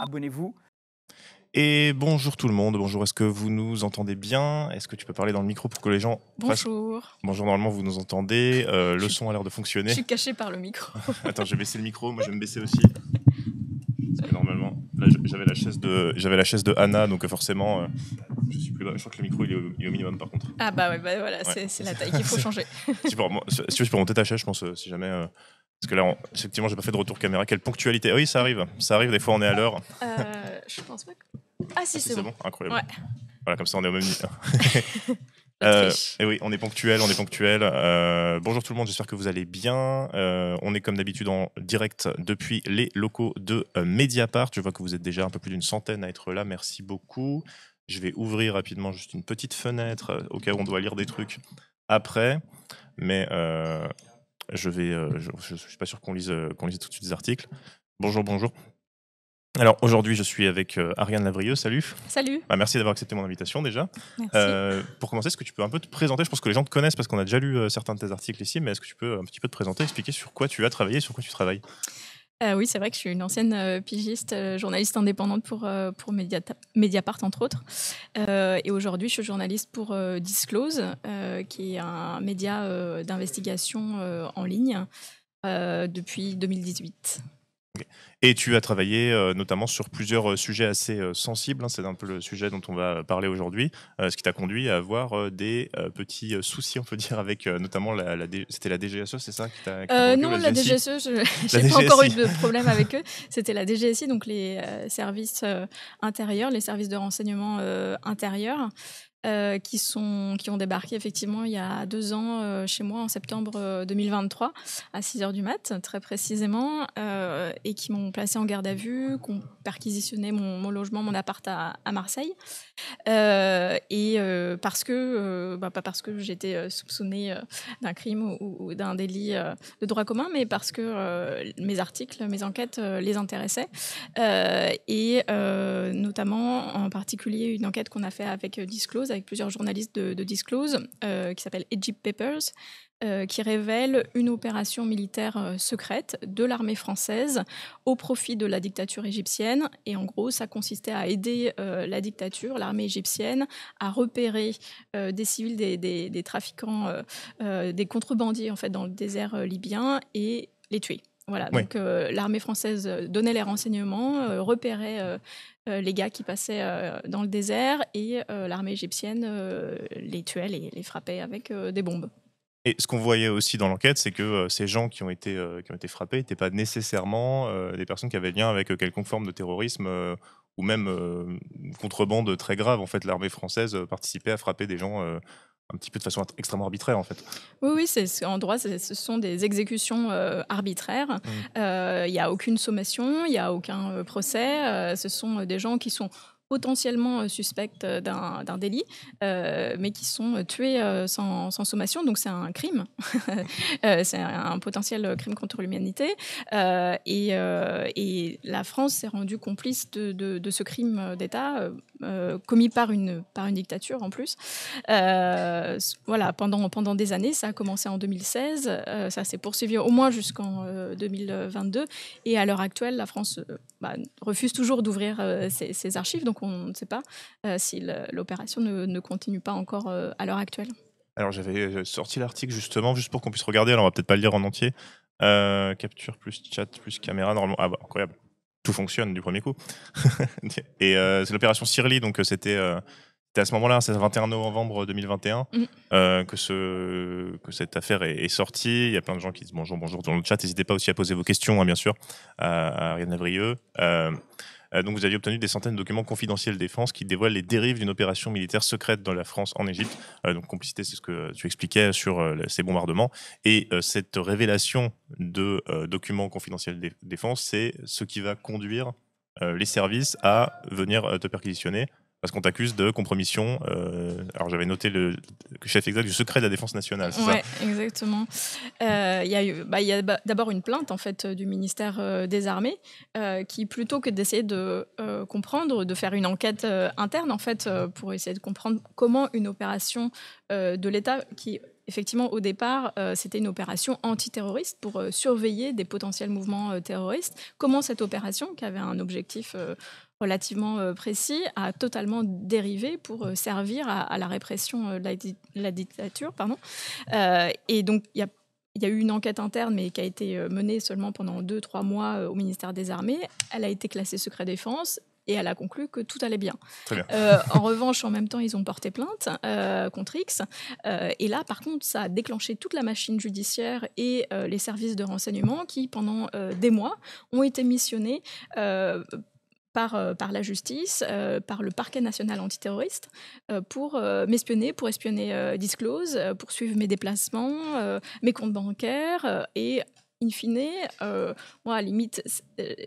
abonnez-vous. Et bonjour tout le monde, bonjour, est-ce que vous nous entendez bien? Est-ce que tu peux parler dans le micro pour que les gens... Bonjour. Bonjour, normalement vous nous entendez, le Je- son a l'air de Je fonctionner. suis cachée par le micro. Attends, je vais baisser le micro, moi je vais me baisser aussi. Parce que normalement, là j'avais la chaise de Anna, donc forcément, je suis plus bas. Je crois que le micro il est au minimum par contre. Ah bah ouais, bah voilà, Ouais. c'est la taille qu'il faut changer. Si tu peux monter ta chaise, je pense, si jamais... Parce que là, effectivement, j'ai pas fait de retour caméra. Quelle ponctualité! Oui, ça arrive, des fois on est à l'heure. Je pense pas que... Ah si, Si, c'est bon. incroyable. Ouais. Voilà, comme ça on est au même niveau. Je triche. Et oui, on est ponctuel. Bonjour tout le monde, j'espère que vous allez bien. On est comme d'habitude en direct depuis les locaux de Mediapart. Je vois que vous êtes déjà un peu plus d'une centaine à être là, merci beaucoup. Je vais ouvrir rapidement juste une petite fenêtre au cas où on doit lire des trucs après. Mais je suis pas sûr qu'on lise tout de suite des articles. Bonjour. Alors aujourd'hui, je suis avec Ariane Lavrieux. Salut. Salut. Merci d'avoir accepté mon invitation déjà. Merci. Pour commencer, est-ce que tu peux un peu te présenter? Je pense que les gens te connaissent parce qu'on a déjà lu certains de tes articles ici, mais est-ce que tu peux un petit peu te présenter, expliquer sur quoi tu as travaillé, sur quoi tu travailles? Oui, c'est vrai que je suis une ancienne pigiste, journaliste indépendante pour Mediapart, entre autres. Et aujourd'hui, je suis journaliste pour Disclose, qui est un média d'investigation en ligne depuis 2018. Et tu as travaillé notamment sur plusieurs sujets assez sensibles, hein, c'est un peu le sujet dont on va parler aujourd'hui, ce qui t'a conduit à avoir des petits soucis, on peut dire, avec notamment c'était la DGSE, c'est ça qui t'a bloqué, Non, ou la DGSI? DGSE, je n'ai pas encore eu de problème avec eux. C'était la DGSI, donc les services intérieurs, les services de renseignement intérieurs, qui ont débarqué effectivement il y a 2 ans chez moi en septembre 2023 à 6h du mat, très précisément, et qui m'ont placé en garde à vue, qui ont perquisitionné mon logement, mon appart à Marseille. Parce que, pas parce que j'étais soupçonnée d'un crime ou d'un délit de droit commun, mais parce que mes articles, mes enquêtes les intéressaient. Notamment, en particulier, une enquête qu'on a fait avec Disclose, avec plusieurs journalistes de Disclose, qui s'appelle Egypt Papers, qui révèle une opération militaire secrète de l'armée française au profit de la dictature égyptienne. Et en gros, ça consistait à aider la dictature, l'armée égyptienne, à repérer des civils, des trafiquants, des contrebandiers en fait, dans le désert libyen et les tuer. Voilà, Oui. donc l'armée française donnait les renseignements, repérait les gars qui passaient dans le désert, et l'armée égyptienne les tuait, les frappait avec des bombes. Et ce qu'on voyait aussi dans l'enquête, c'est que ces gens qui ont été frappés n'étaient pas nécessairement des personnes qui avaient lien avec quelconque forme de terrorisme ou même contrebande très grave. En fait, l'armée française participait à frapper des gens un petit peu de façon extrêmement arbitraire, en fait. Oui, en droit, ce sont des exécutions arbitraires. Il n'y a aucune sommation, il n'y a aucun procès. Ce sont des gens qui sont potentiellement suspects d'un délit, mais qui sont tués sans sommation. Donc c'est un crime. C'est un potentiel crime contre l'humanité. Et la France s'est rendue complice de ce crime d'État commis par une dictature en plus. Voilà, pendant des années, ça a commencé en 2016, ça s'est poursuivi au moins jusqu'en 2022, et à l'heure actuelle, la France refuse toujours d'ouvrir ses archives, donc on ne sait pas si l'opération ne continue pas encore à l'heure actuelle. Alors j'avais sorti l'article justement, juste pour qu'on puisse regarder, alors on va peut-être pas le lire en entier. Capture plus chat plus caméra, normalement. Ah bah incroyable, tout fonctionne du premier coup. Et c'est l'opération Sirli, donc c'était à ce moment-là, c'est le 21 novembre 2021 que cette affaire est sortie. Il y a plein de gens qui disent bonjour dans le chat. N'hésitez pas aussi à poser vos questions, hein, bien sûr, à Ariane Lavrieux. Donc vous aviez obtenu des centaines de documents confidentiels défense qui dévoilent les dérives d'une opération militaire secrète de la France en Égypte. Donc complicité, c'est ce que tu expliquais sur ces bombardements. Et cette révélation de documents confidentiels défense, c'est ce qui va conduire les services à venir te perquisitionner. Parce qu'on t'accuse de compromission. Alors j'avais noté le chef exact du secret de la défense nationale, c'est ouais, ça? Exactement. Il y a d'abord une plainte en fait du ministère des Armées qui, plutôt que d'essayer de comprendre, de faire une enquête interne en fait pour essayer de comprendre comment une opération de l'État qui effectivement, au départ, c'était une opération antiterroriste pour surveiller des potentiels mouvements terroristes. Comment cette opération, qui avait un objectif relativement précis, a totalement dérivé pour servir à la répression de la dictature. Pardon. Et donc, il y a eu une enquête interne, mais qui a été menée seulement pendant 2-3 mois au ministère des Armées. Elle a été classée secret défense. Et elle a conclu que tout allait bien. Très bien. En revanche, en même temps, ils ont porté plainte contre X. Et là, par contre, ça a déclenché toute la machine judiciaire et les services de renseignement qui, pendant des mois, ont été missionnés par la justice, par le parquet national antiterroriste, pour m'espionner, pour espionner Disclose, pour suivre mes déplacements, mes comptes bancaires et in fine, moi, à la limite,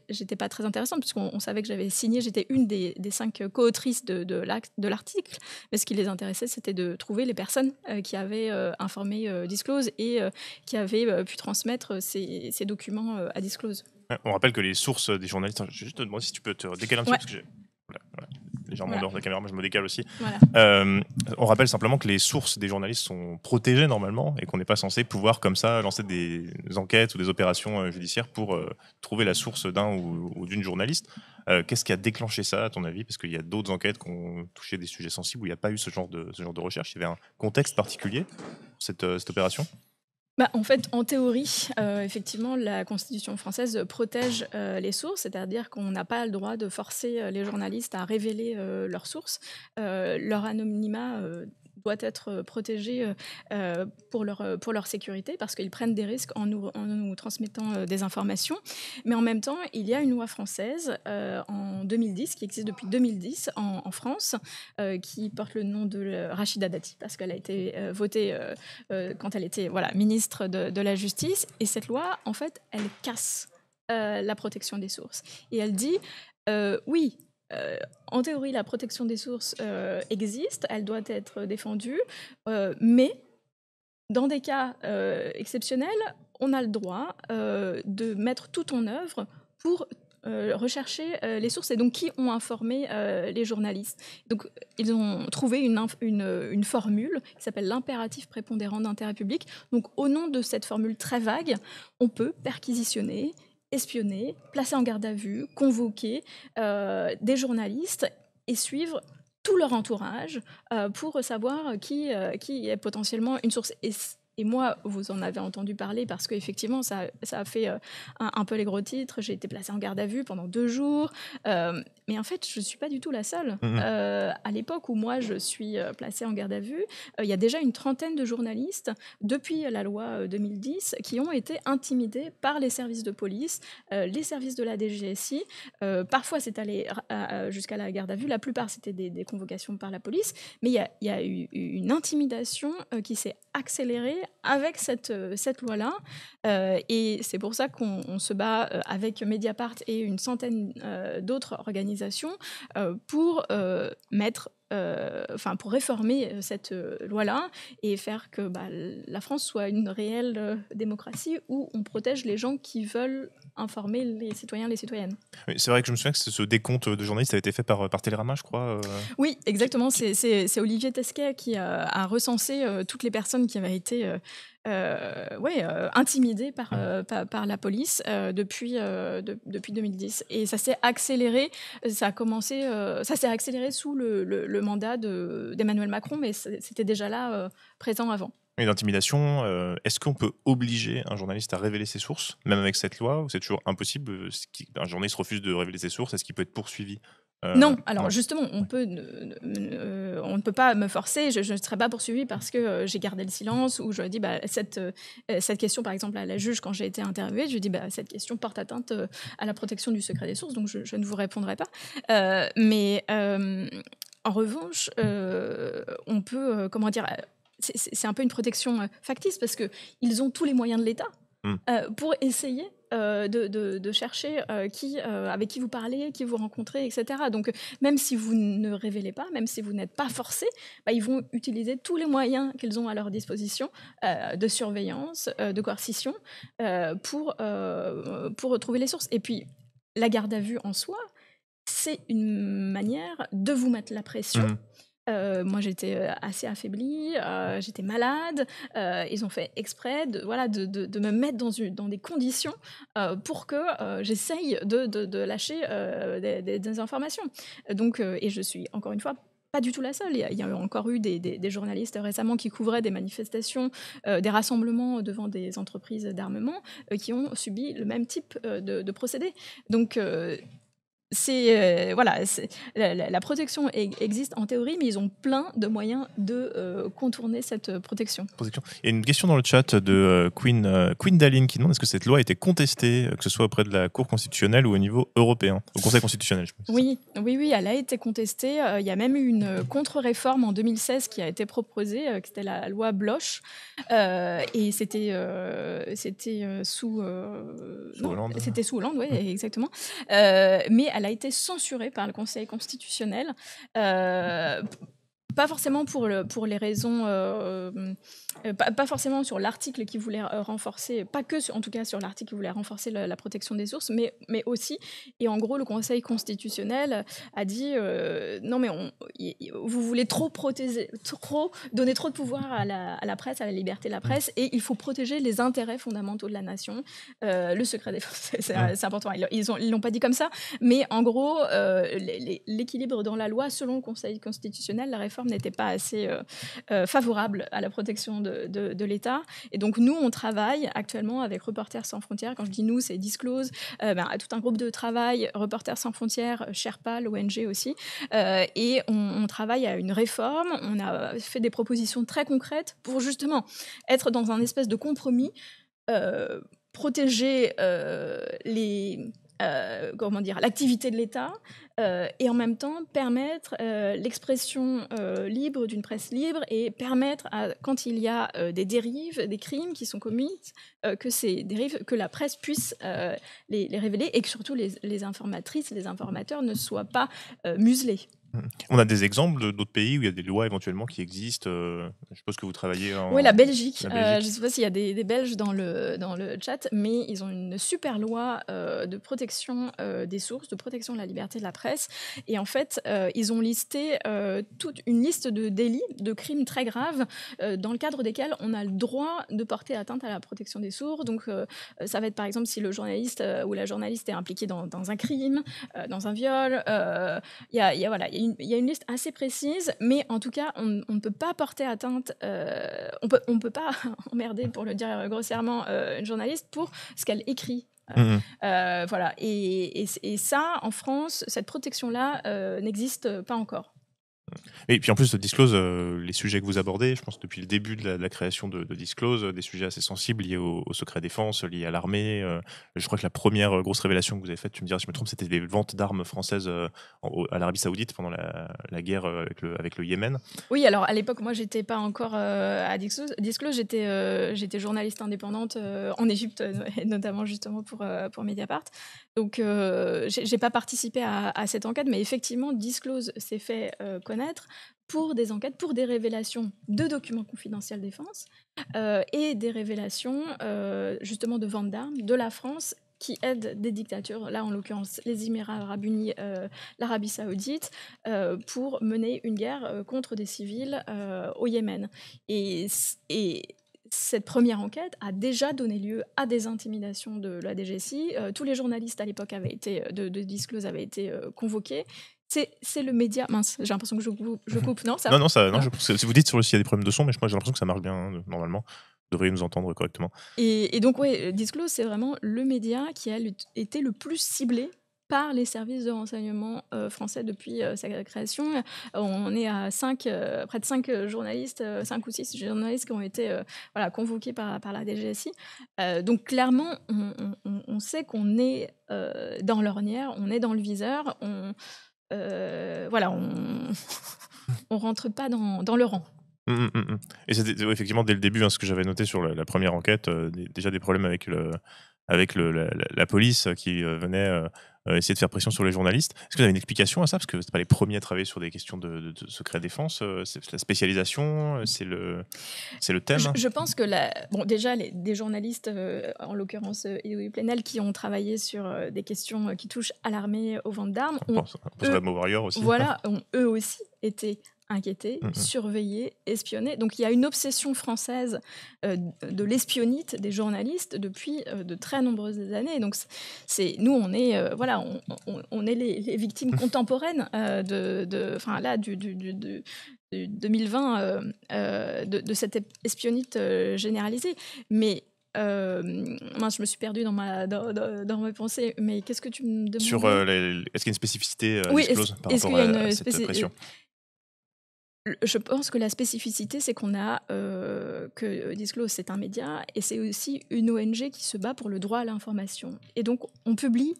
j'étais pas très intéressante puisqu'on savait que j'avais signé, j'étais une des 5 co-autrices de l'article, mais ce qui les intéressait, c'était de trouver les personnes qui avaient informé Disclose et qui avaient pu transmettre ces documents à Disclose. Ouais, on rappelle que les sources des journalistes... Je vais juste te demander si tu peux te décaler un petit peu, parce que j'ai... Voilà. Légèrement dehors de la caméra, moi je me décale aussi. Voilà. On rappelle simplement que les sources des journalistes sont protégées normalement et qu'on n'est pas censé pouvoir comme ça lancer des enquêtes ou des opérations judiciaires pour trouver la source d'un ou d'une journaliste. Qu'est-ce qui a déclenché ça à ton avis? Parce qu'il y a d'autres enquêtes qui ont touché des sujets sensibles où il n'y a pas eu ce genre de recherche. Il y avait un contexte particulier pour cette opération? En fait, en théorie, effectivement, la Constitution française protège les sources, c'est-à-dire qu'on n'a pas le droit de forcer les journalistes à révéler leurs sources. Leur anonymat doit être protégé pour leur sécurité, parce qu'ils prennent des risques en nous transmettant des informations. Mais en même temps, il y a une loi française en 2010, qui existe depuis 2010 en France, qui porte le nom de Rachida Dati, parce qu'elle a été votée quand elle était ministre de la Justice. Et cette loi, en fait, elle casse la protection des sources. Et elle dit, oui, en théorie, la protection des sources existe, elle doit être défendue, mais dans des cas exceptionnels, on a le droit de mettre tout en œuvre pour rechercher les sources et donc qui ont informé les journalistes. Donc, ils ont trouvé une formule qui s'appelle l'impératif prépondérant d'intérêt public. Donc, au nom de cette formule très vague, on peut perquisitionner, espionner, placer en garde à vue, convoquer des journalistes et suivre tout leur entourage pour savoir qui est potentiellement une source. Et moi, vous en avez entendu parler parce qu'effectivement, ça a fait un peu les gros titres. J'ai été placée en garde à vue pendant 2 jours. Mais en fait, je ne suis pas du tout la seule. À l'époque où moi, je suis placée en garde à vue, il y a déjà une trentaine de journalistes, depuis la loi 2010, qui ont été intimidés par les services de police, les services de la DGSI. Parfois, c'est allé jusqu'à la garde à vue. La plupart, c'était des convocations par la police. Mais il y a eu une intimidation qui s'est accélérée avec cette loi-là. Et c'est pour ça qu'on se bat avec Mediapart et une centaine d'autres organisations pour pour réformer cette loi-là et faire que la France soit une réelle démocratie où on protège les gens qui veulent informer les citoyens, les citoyennes. Oui, c'est vrai que je me souviens que ce décompte de journalistes a été fait par Télérama, je crois. Oui, exactement. C'est Olivier Tesquet qui a recensé toutes les personnes qui avaient été intimidées par la police depuis 2010. Et ça s'est accéléré. Ça s'est accéléré sous le mandat d'Emmanuel Macron, mais c'était déjà là, présent avant. Et l'intimidation, est-ce qu'on peut obliger un journaliste à révéler ses sources, même avec cette loi, ou c'est toujours impossible? Un journaliste refuse de révéler ses sources, est-ce qu'il peut être poursuivi? Non, alors justement, on ne peut pas me forcer, je ne serai pas poursuivie parce que j'ai gardé le silence, ou je dis cette question, par exemple, à la juge, quand j'ai été interviewée, je dis cette question porte atteinte à la protection du secret des sources, donc je ne vous répondrai pas. Mais en revanche, on peut, c'est un peu une protection factice parce qu'ils ont tous les moyens de l'État pour essayer de chercher avec qui vous parlez, qui vous rencontrez, etc. Donc, même si vous ne révélez pas, même si vous n'êtes pas forcé, ils vont utiliser tous les moyens qu'ils ont à leur disposition de surveillance, de coercition, pour retrouver les sources. Et puis, la garde à vue en soi, c'est une manière de vous mettre la pression Moi, j'étais assez affaiblie, j'étais malade. Ils ont fait exprès de me mettre dans des conditions pour que j'essaye de lâcher des informations. Donc, et je suis encore une fois pas du tout la seule. Il y a encore eu des journalistes récemment qui couvraient des manifestations, des rassemblements devant des entreprises d'armement qui ont subi le même type de procédé. Donc, la protection existe en théorie, mais ils ont plein de moyens de contourner cette protection. Il y a une question dans le chat de Queen Daline qui demande est-ce que cette loi a été contestée, que ce soit auprès de la Cour constitutionnelle ou au niveau européen, au Conseil constitutionnel, je pense. Oui, elle a été contestée. Il y a même eu une contre-réforme en 2016 qui a été proposée, qui était la loi Bloch. Et c'était sous Hollande. C'était sous Hollande, oui, exactement. Mais elle a été censurée par le Conseil constitutionnel. Pas forcément pour les raisons, pas forcément sur l'article qui voulait renforcer, pas que en tout cas sur l'article qui voulait renforcer la protection des sources, mais aussi, et en gros le Conseil constitutionnel a dit non mais vous voulez trop protéger, donner trop de pouvoir à la presse, à la liberté de la presse, et il faut protéger les intérêts fondamentaux de la nation, le secret défense, c'est important. Ils l'ont pas dit comme ça, mais en gros l'équilibre dans la loi selon le Conseil constitutionnel, la réforme n'était pas assez favorable à la protection de l'État. Et donc, nous, on travaille actuellement avec Reporters sans frontières. Quand je dis nous, c'est Disclose, tout un groupe de travail, Reporters sans frontières, Sherpa, l'ONG aussi. Et on travaille à une réforme. On a fait des propositions très concrètes pour justement être dans un espèce de compromis, protéger l'activité de l'État, et en même temps permettre l'expression libre d'une presse libre, et permettre, quand il y a des dérives, des crimes qui sont commis, que ces dérives, que la presse puisse les révéler, et que surtout les informatrices, les informateurs ne soient pas muselés. On a des exemples d'autres pays où il y a des lois éventuellement qui existent. Je suppose que vous travaillez en... Oui, la Belgique. Je ne sais pas s'il y a des Belges dans le chat, mais ils ont une super loi de protection des sources, de protection de la liberté de la presse. Et en fait, ils ont listé toute une liste de délits, de crimes très graves, dans le cadre desquels on a le droit de porter atteinte à la protection des sources. Donc, ça va être par exemple si le journaliste ou la journaliste est impliqué dans un crime, dans un viol. Il y a une liste assez précise, mais en tout cas, on ne peut pas porter atteinte, on peut pas emmerder, pour le dire grossièrement, une journaliste pour ce qu'elle écrit. Voilà. Et ça, en France, cette protection-là n'existe pas encore. Et puis en plus de Disclose, les sujets que vous abordez, je pense depuis le début de la création de Disclose, des sujets assez sensibles liés au secret défense, liés à l'armée. Je crois que la première grosse révélation que vous avez faite, tu me diras si je me trompe, c'était les ventes d'armes françaises à l'Arabie Saoudite pendant la guerre avec le Yémen. Oui, alors à l'époque, moi, j'étais pas encore à Disclose, j'étais journaliste indépendante en Égypte, et notamment justement pour Mediapart. Donc, j'ai pas participé à cette enquête, mais effectivement, Disclose s'est fait connaître pour des enquêtes, pour des révélations de documents confidentiels défense, et des révélations justement de vente d'armes de la France qui aide des dictatures, là en l'occurrence les Émirats arabes unis, l'Arabie saoudite, pour mener une guerre contre des civils au Yémen. Et cette première enquête a déjà donné lieu à des intimidations de la DGSI. Tous les journalistes à l'époque de Disclose avaient été convoqués. C'est le média... Mince, j'ai l'impression que je coupe. Non, ça... Non, si vous dites s'il y a des problèmes de son, mais moi j'ai l'impression que ça marche bien, normalement. Vous devriez nous entendre correctement. Et donc, ouais, Disclose, c'est vraiment le média qui a été le plus ciblé par les services de renseignement français depuis sa création. On est à près de 5 journalistes, 5 ou 6 journalistes qui ont été convoqués par la DGSI. Donc clairement, on sait qu'on est dans l'ornière, on est dans le viseur, on rentre pas dans le rang. Et c'était effectivement dès le début, ce que j'avais noté sur la première enquête, déjà des problèmes avec la police qui venait essayer de faire pression sur les journalistes. Est-ce que vous avez une explication à ça? Parce que vous n'êtes pas les premiers à travailler sur des questions de secret défense. C'est la spécialisation, c'est le thème. Je pense que déjà, des journalistes, en l'occurrence Edoui Plenel, qui ont travaillé sur des questions qui touchent à l'armée, aux ventes d'armes, On pense à Mob Warrior aussi. Voilà, ont eux aussi été inquiéter, surveiller, espionner. Donc il y a une obsession française de l'espionnite des journalistes depuis de très nombreuses années. Donc nous, on est on est les victimes contemporaines de 2020 de cette espionnite généralisée. Mais mince, je me suis perdue dans mes pensées. Mais qu'est-ce que tu me demandes? Sur est-ce qu'il y a une spécificité Disclose par rapport à cette pression? Je pense que la spécificité, c'est qu'on a que Disclose, c'est un média et c'est aussi une ONG qui se bat pour le droit à l'information. Et donc, on publie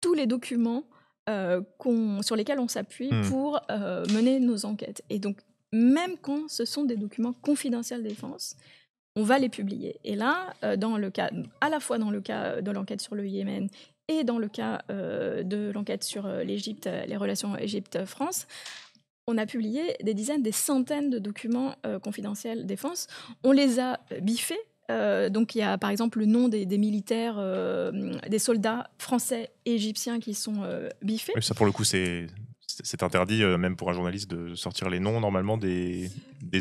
tous les documents sur lesquels on s'appuie pour mener nos enquêtes. Et donc, même quand ce sont des documents confidentiels défense, on va les publier. Et là, à la fois dans le cas de l'enquête sur le Yémen et dans le cas de l'enquête sur l'Égypte, les relations Égypte-France, on a publié des dizaines, des centaines de documents confidentiels défense. On les a biffés. Donc il y a par exemple le nom des militaires, des soldats français et égyptiens qui sont biffés. Oui, ça pour le coup c'est interdit même pour un journaliste de sortir les noms normalement des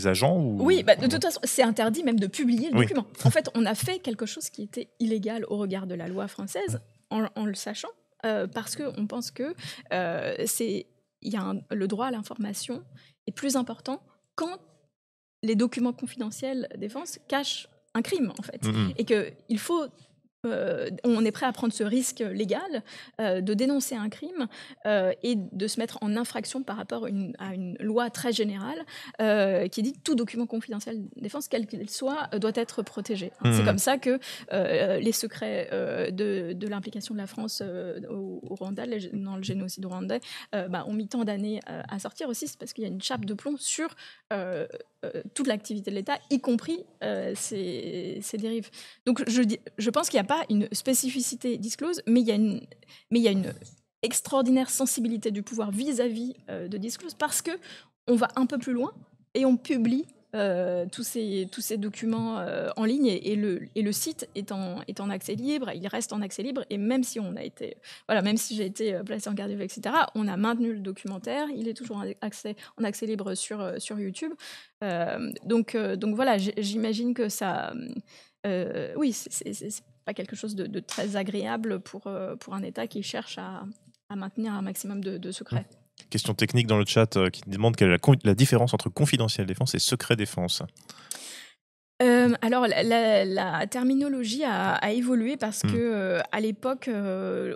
agents ou... Oui, de toute façon c'est interdit même de publier le document. En fait on a fait quelque chose qui était illégal au regard de la loi française en le sachant parce qu'on pense que le droit à l'information est plus important quand les documents confidentiels défense cachent un crime, en fait. Et qu'il faut... on est prêt à prendre ce risque légal de dénoncer un crime et de se mettre en infraction par rapport à une loi très générale qui dit que tout document confidentiel défense, quel qu'il soit, doit être protégé. C'est comme ça que les secrets de l'implication de la France au Rwanda, dans le génocide rwandais, ont mis tant d'années à sortir aussi. C'est parce qu'il y a une chape de plomb sur toute l'activité de l'État, y compris ces dérives. Donc je pense qu'il n'y a pas une spécificité Disclose, mais il y a une extraordinaire sensibilité du pouvoir vis-à-vis de Disclose parce que on va un peu plus loin et on publie tous ces documents en ligne et le site est en accès libre, il reste en accès libre et même si même si j'ai été placée en garde à vue, etc., on a maintenu le documentaire, il est toujours en accès libre sur YouTube. Donc voilà, j'imagine que ça... oui, c'est pas quelque chose de très agréable pour un État qui cherche à maintenir un maximum de secrets. Question technique dans le chat qui demande quelle est la différence entre confidentiel défense et secret défense. Alors la terminologie a évolué parce que à l'époque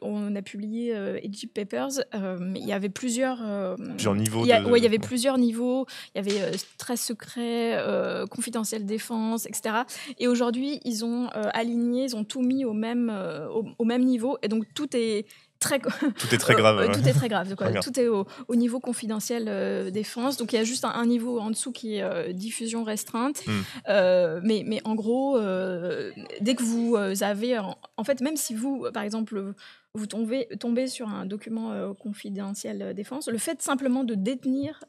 on a publié Egypt Papers, mais il y avait plusieurs niveaux. Il y avait plusieurs niveaux. Il y avait très secret, confidentiel défense, etc. Et aujourd'hui ils ont aligné, ils ont tout mis au même niveau et donc tout est très grave. Tout est très grave. Tout est au niveau confidentiel défense. Donc il y a juste un niveau en dessous qui est diffusion restreinte. Mais en gros, dès que vous avez... En fait, même si vous, par exemple, vous tombez sur un document confidentiel défense, le fait simplement de détenir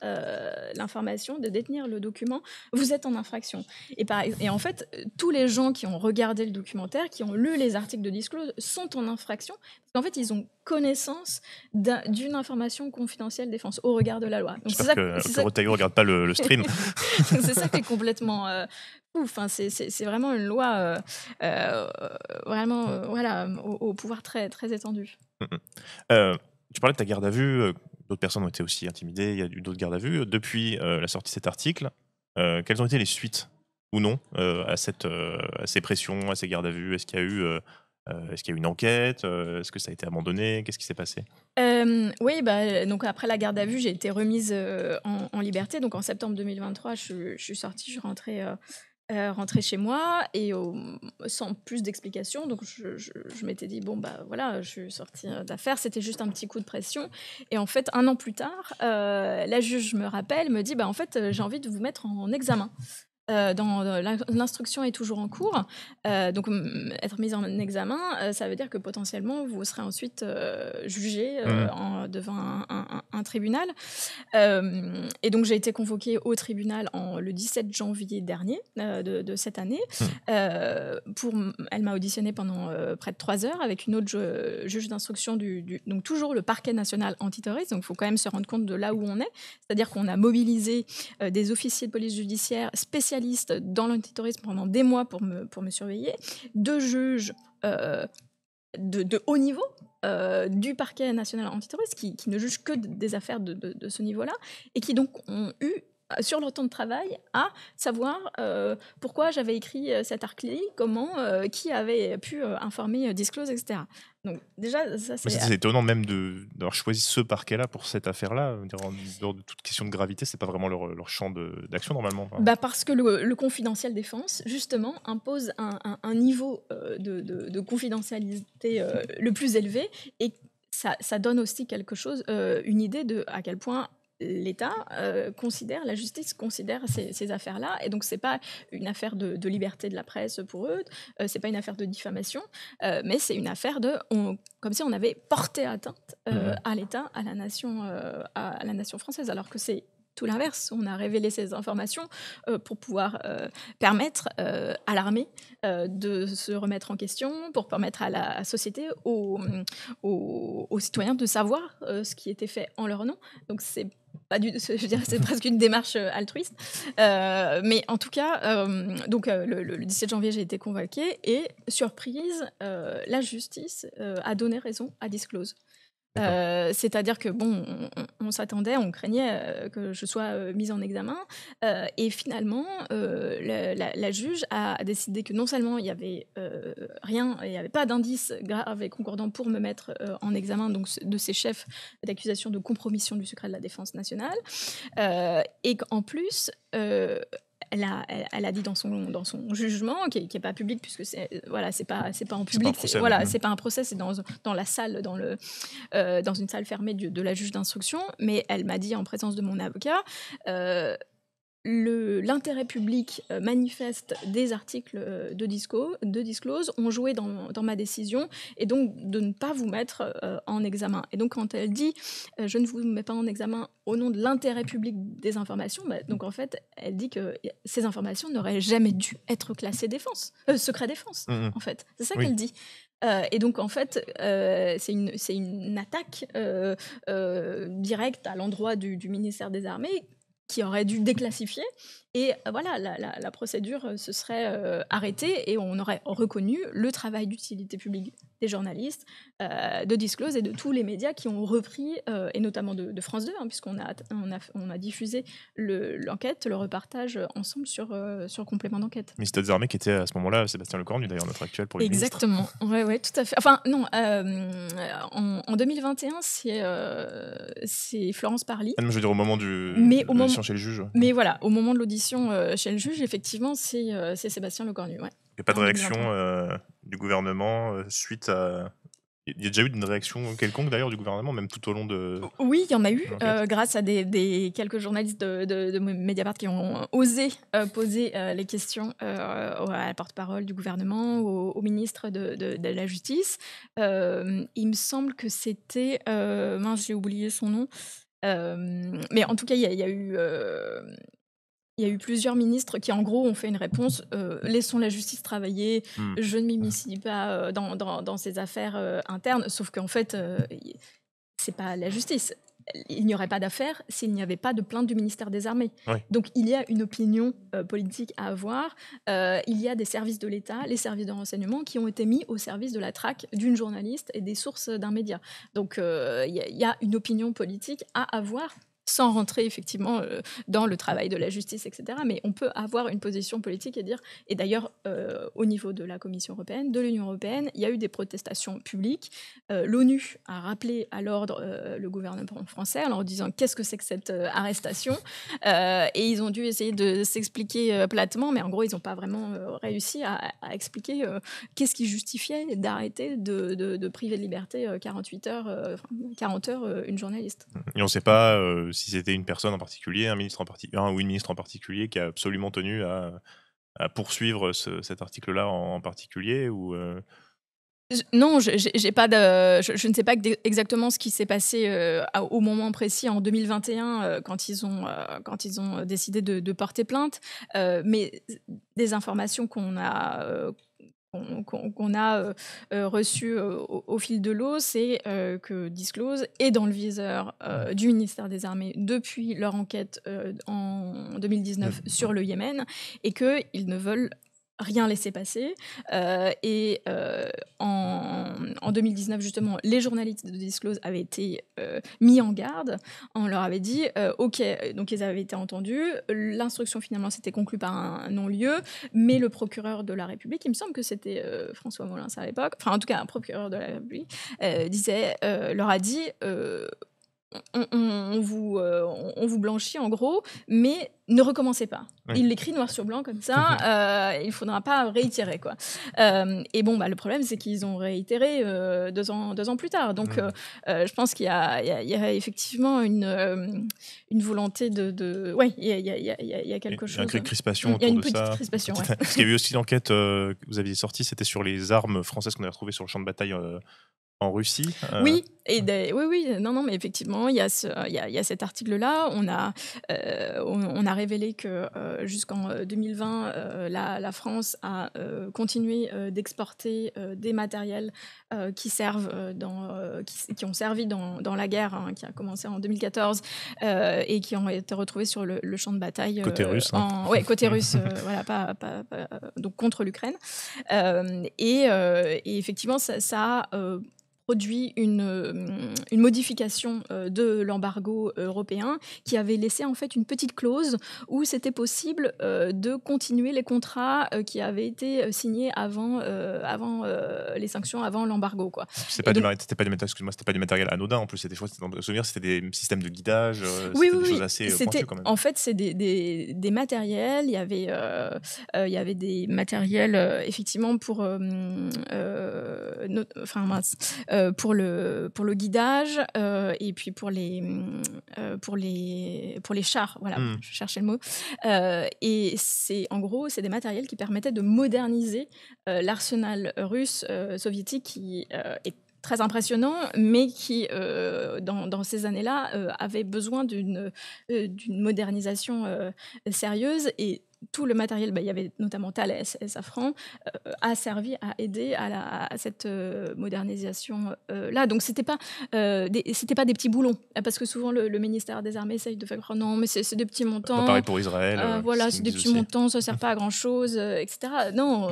l'information, de détenir le document, vous êtes en infraction. Et en fait, tous les gens qui ont regardé le documentaire, qui ont lu les articles de Disclose, sont en infraction, parce qu'en fait, ils ont connaissance d'une information confidentielle défense au regard de la loi. J'espère que Retailleau ne regarde pas le stream. C'est ça qui est complètement... Enfin, c'est vraiment une loi vraiment au pouvoir très, très étendu. Tu parlais de ta garde à vue, d'autres personnes ont été aussi intimidées, il y a eu d'autres gardes à vue. Depuis la sortie de cet article, quelles ont été les suites ou non à ces pressions, à ces gardes à vue? Est-ce qu'il y a eu une enquête? Est-ce que ça a été abandonné? Qu'est-ce qui s'est passé? Oui, donc après la garde à vue, j'ai été remise en liberté. Donc en septembre 2023, je suis sortie, je suis rentrée chez moi et sans plus d'explications. Donc je m'étais dit, voilà, je suis sortie d'affaires, c'était juste un petit coup de pression. Et en fait, 1 an plus tard, la juge me rappelle, me dit, en fait, j'ai envie de vous mettre en examen. L'instruction est toujours en cours. Donc, être mise en examen, ça veut dire que potentiellement, vous serez ensuite jugé devant un tribunal. Et donc, j'ai été convoquée au tribunal le 17 janvier dernier de cette année. Elle m'a auditionné pendant près de 3 heures avec une autre juge d'instruction donc toujours le parquet national antiterroriste. Donc, il faut quand même se rendre compte de là où on est. C'est-à-dire qu'on a mobilisé des officiers de police judiciaire spécialistes dans l'antiterrorisme pendant des mois pour me surveiller, 2 juges de haut niveau du parquet national antiterroriste qui ne jugent que des affaires de ce niveau-là et qui donc ont eu sur leur temps de travail à savoir pourquoi j'avais écrit cet article, comment, qui avait pu informer Disclose, etc. Donc déjà, ça c'est... C'est étonnant même d'avoir choisi ce parquet-là pour cette affaire-là. En dehors de toute question de gravité, c'est pas vraiment leur champ d'action normalement. Parce que le confidentiel défense, justement, impose un niveau de confidentialité le plus élevé et ça donne aussi quelque chose, une idée de à quel point l'État la justice considère ces affaires-là, et donc c'est pas une affaire de liberté de la presse pour eux, c'est pas une affaire de diffamation, mais c'est une affaire comme si on avait porté atteinte à l'État, à la nation française, alors que c'est tout l'inverse. On a révélé ces informations pour pouvoir permettre à l'armée de se remettre en question, pour permettre à la société, aux citoyens de savoir ce qui était fait en leur nom. Donc c'est c'est presque une démarche altruiste. Mais en tout cas, le 17 janvier, j'ai été convoquée et, surprise, la justice a donné raison à Disclose. C'est-à-dire que on s'attendait, on craignait que je sois mise en examen, et finalement la juge a décidé que non seulement il y avait rien, il n'y avait pas d'indice grave et concordant pour me mettre en examen, donc de ces chefs d'accusation de compromission du secret de la défense nationale, et qu'en plus elle a dit dans son jugement, qui est pas public puisque c'est pas en public, c'est pas un procès, c'est dans la salle, dans une salle fermée de la juge d'instruction, mais elle m'a dit en présence de mon avocat l'intérêt public manifeste des articles de Disclose ont joué dans ma décision, et donc de ne pas vous mettre en examen. Et donc quand elle dit je ne vous mets pas en examen au nom de l'intérêt public des informations, donc en fait elle dit que ces informations n'auraient jamais dû être classées secret défense. En fait, c'est ça qu'elle dit. Et donc en fait c'est une attaque directe à l'endroit du ministère des Armées, qui aurait dû déclassifier, et voilà, la procédure se serait arrêtée et on aurait reconnu le travail d'utilité publique des journalistes, de Disclose et de tous les médias qui ont repris, et notamment de France 2, puisqu'on a diffusé l'enquête, le reportage ensemble sur Complément d'enquête. Ministre des Armées qui était à ce moment-là Sébastien Lecornu, d'ailleurs notre actuel Premier ministre. Exactement, ouais, tout à fait. Enfin non, en 2021 c'est Florence Parly. Je veux dire au moment de l'audition chez le juge. Mais voilà, au moment de l'audition chez le juge, effectivement, c'est Sébastien Lecornu. Ouais. Il n'y a pas de réaction du gouvernement suite à... Il y a déjà eu une réaction quelconque d'ailleurs du gouvernement, même tout au long de... Oui, il y en a eu, grâce à quelques journalistes de Mediapart qui ont osé poser les questions à la porte-parole du gouvernement, au ministre de la Justice. Il me semble que c'était... mince, j'ai oublié son nom. Mais en tout cas, il y a eu... Il y a eu plusieurs ministres qui, en gros, ont fait une réponse laissons la justice travailler, je ne m'immiscie pas dans ces affaires internes. Sauf qu'en fait, c'est pas la justice. Il n'y aurait pas d'affaires s'il n'y avait pas de plainte du ministère des Armées. Oui. Donc il y a une opinion politique à avoir. Il y a des services de l'État, les services de renseignement, qui ont été mis au service de la traque d'une journaliste et des sources d'un média. Donc il y a une opinion politique à avoir, sans rentrer effectivement dans le travail de la justice, etc. Mais on peut avoir une position politique et dire... Et d'ailleurs, au niveau de la Commission européenne, de l'Union européenne, il y a eu des protestations publiques. L'ONU a rappelé à l'ordre le gouvernement français en leur disant qu'est-ce que c'est que cette arrestation, et ils ont dû essayer de s'expliquer platement, mais en gros, ils n'ont pas vraiment réussi à expliquer qu'est-ce qui justifiait d'arrêter, de priver de liberté 40 heures une journaliste. Et on ne sait pas si c'était une personne en particulier, un ou une ministre en particulier qui a absolument tenu à poursuivre cet article-là en particulier ou Non, j'ai pas de, je ne sais pas exactement ce qui s'est passé au moment précis en 2021 quand ils ont décidé de porter plainte, mais des informations qu'on a reçues au fil de l'eau, c'est que Disclose est dans le viseur du ministère des Armées depuis leur enquête en 2019 sur le Yémen et qu'ils ne veulent rien laisser passer. En 2019, justement, les journalistes de Disclose avaient été mis en garde. On leur avait dit, OK, donc ils avaient été entendus. L'instruction, finalement, s'était conclue par un non-lieu, mais le procureur de la République, il me semble que c'était François Molins à l'époque, enfin, en tout cas, un procureur de la République, leur a dit... on vous blanchit en gros, mais ne recommencez pas. Oui. Il l'écrit noir sur blanc comme ça, il ne faudra pas réitérer, quoi. Et bon, le problème, c'est qu'ils ont réitéré 2 ans plus tard. Donc, je pense qu'il y a effectivement une volonté de... Ouais, il y a quelque chose. Il y a une crispation autour de ça. Il y a une petite crispation, ouais. Parce qu'il y a eu aussi l'enquête que vous aviez sortie, c'était sur les armes françaises qu'on avait retrouvées sur le champ de bataille en Russie. Oui, oui, non, mais effectivement, il y a cet article-là. On a révélé que jusqu'en 2020, la France a continué d'exporter des matériels qui servent qui ont servi dans la guerre qui a commencé en 2014 et qui ont été retrouvés sur le champ de bataille côté russe. Ouais, côté russe, voilà, donc contre l'Ukraine. Et effectivement, ça a produit une modification de l'embargo européen qui avait laissé en fait une petite clause où c'était possible de continuer les contrats qui avaient été signés avant les sanctions, avant l'embargo, quoi. C'était pas du matériel anodin en plus, c'était dans le souvenir, c'était des systèmes de guidage, oui, des choses assez pointues quand même. En fait, c'est des matériels, il y avait des matériels effectivement pour pour le guidage et puis pour les chars, voilà, je cherchais le mot. Et c'est des matériels qui permettaient de moderniser l'arsenal russe soviétique qui est très impressionnant, mais qui, dans ces années-là, avait besoin d'une modernisation sérieuse. Et tout le matériel, il y avait notamment Thales et Safran, a servi à aider à cette modernisation là. Donc c'était pas des petits boulons, parce que souvent le ministère des Armées essaye de faire non, mais c'est des petits montants. Pareil pour Israël. Voilà, c'est des petits montants, ça sert pas à grand chose, etc. Non,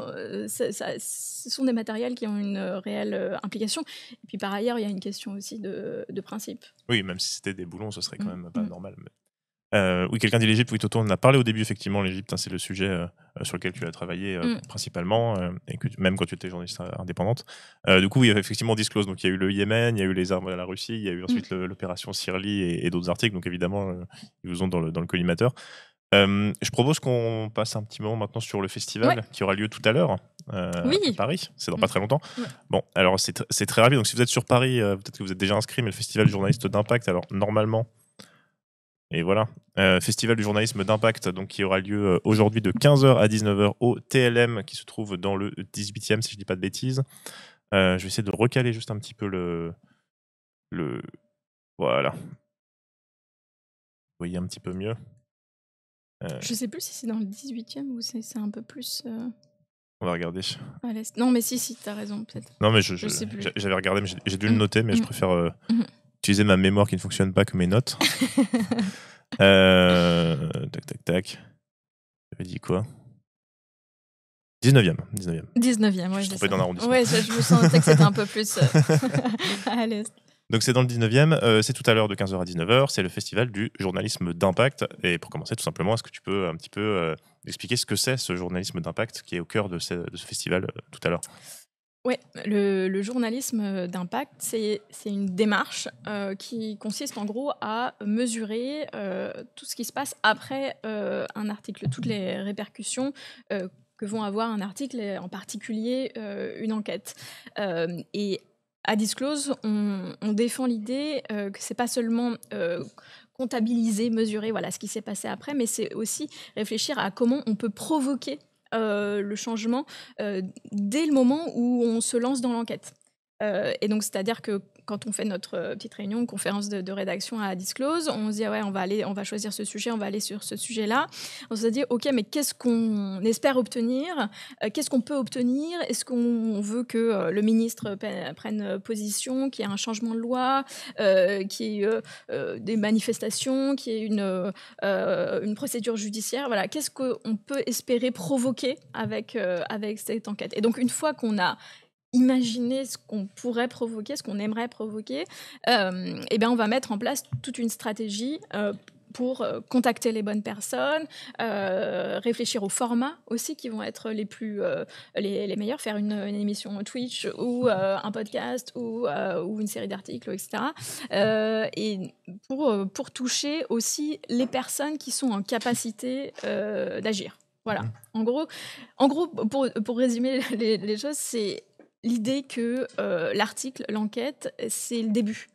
ce sont des matériels qui ont une réelle implication. Et puis par ailleurs, il y a une question aussi de principe. Oui, même si c'était des boulons, ce serait quand même pas normal. Mais... oui, quelqu'un dit l'Égypte. Oui, Toto, on en a parlé au début, effectivement. L'Égypte, c'est le sujet sur lequel tu as travaillé principalement, et que même quand tu étais journaliste indépendante. Du coup, il y avait effectivement Disclose. Donc, il y a eu le Yémen, il y a eu les armes à la Russie, il y a eu ensuite l'opération Sirli et d'autres articles. Donc, évidemment, ils vous ont dans le collimateur. Je propose qu'on passe un petit moment maintenant sur le festival qui aura lieu tout à l'heure à Paris. C'est dans pas très longtemps. Bon, alors c'est très rapide. Donc, si vous êtes sur Paris, peut-être que vous êtes déjà inscrit, mais le festival du journaliste d'impact, alors normalement. Et voilà, festival du journalisme d'impact, donc qui aura lieu aujourd'hui de 15h à 19h au TLM, qui se trouve dans le 18e, si je dis pas de bêtises. Je vais essayer de recaler juste un petit peu le... Voilà. Vous voyez un petit peu mieux. Je sais plus si c'est dans le 18e ou c'est un peu plus... On va regarder. À l'est. Non, mais si, t'as raison, peut-être. Non, mais sais plus. j'avais regardé, mais j'ai dû le noter, mais je préfère utiliser ma mémoire qui ne fonctionne pas que mes notes. Tac. J'avais dit quoi ? 19e, ouais. Je suis trompé dans l'arrondissement. Ouais, je me sentais que c'était un peu plus à l'est. Donc c'est dans le 19e, c'est tout à l'heure de 15h à 19h, c'est le festival du journalisme d'impact. Et pour commencer, tout simplement, est-ce que tu peux un petit peu expliquer ce que c'est ce journalisme d'impact qui est au cœur de ce festival tout à l'heure ? Oui, le journalisme d'impact, c'est une démarche qui consiste en gros à mesurer tout ce qui se passe après un article, toutes les répercussions que vont avoir un article, et en particulier une enquête. Et à Disclose, on défend l'idée que c'est pas seulement comptabiliser, mesurer voilà, ce qui s'est passé après, mais c'est aussi réfléchir à comment on peut provoquer le changement dès le moment où on se lance dans l'enquête. Et donc, c'est-à-dire que quand on fait notre petite réunion, conférence de rédaction à Disclose, on se dit ouais, on va choisir ce sujet, on va aller sur ce sujet-là. On se dit ok, mais qu'est-ce qu'on espère obtenir, qu'est-ce qu'on peut obtenir, est-ce qu'on veut que le ministre prenne position, qu'il y ait un changement de loi, qu'il y ait des manifestations, qu'il y ait une procédure judiciaire. Voilà, qu'est-ce qu'on peut espérer provoquer avec cette enquête. Et donc une fois qu'on a imaginer ce qu'on pourrait provoquer, ce qu'on aimerait provoquer, et bien on va mettre en place toute une stratégie pour contacter les bonnes personnes, réfléchir aux formats aussi qui vont être les meilleurs, faire une émission Twitch ou un podcast ou une série d'articles, etc. Et pour toucher aussi les personnes qui sont en capacité d'agir. Voilà. En gros pour résumer les choses, c'est l'idée que l'article, l'enquête, c'est le début.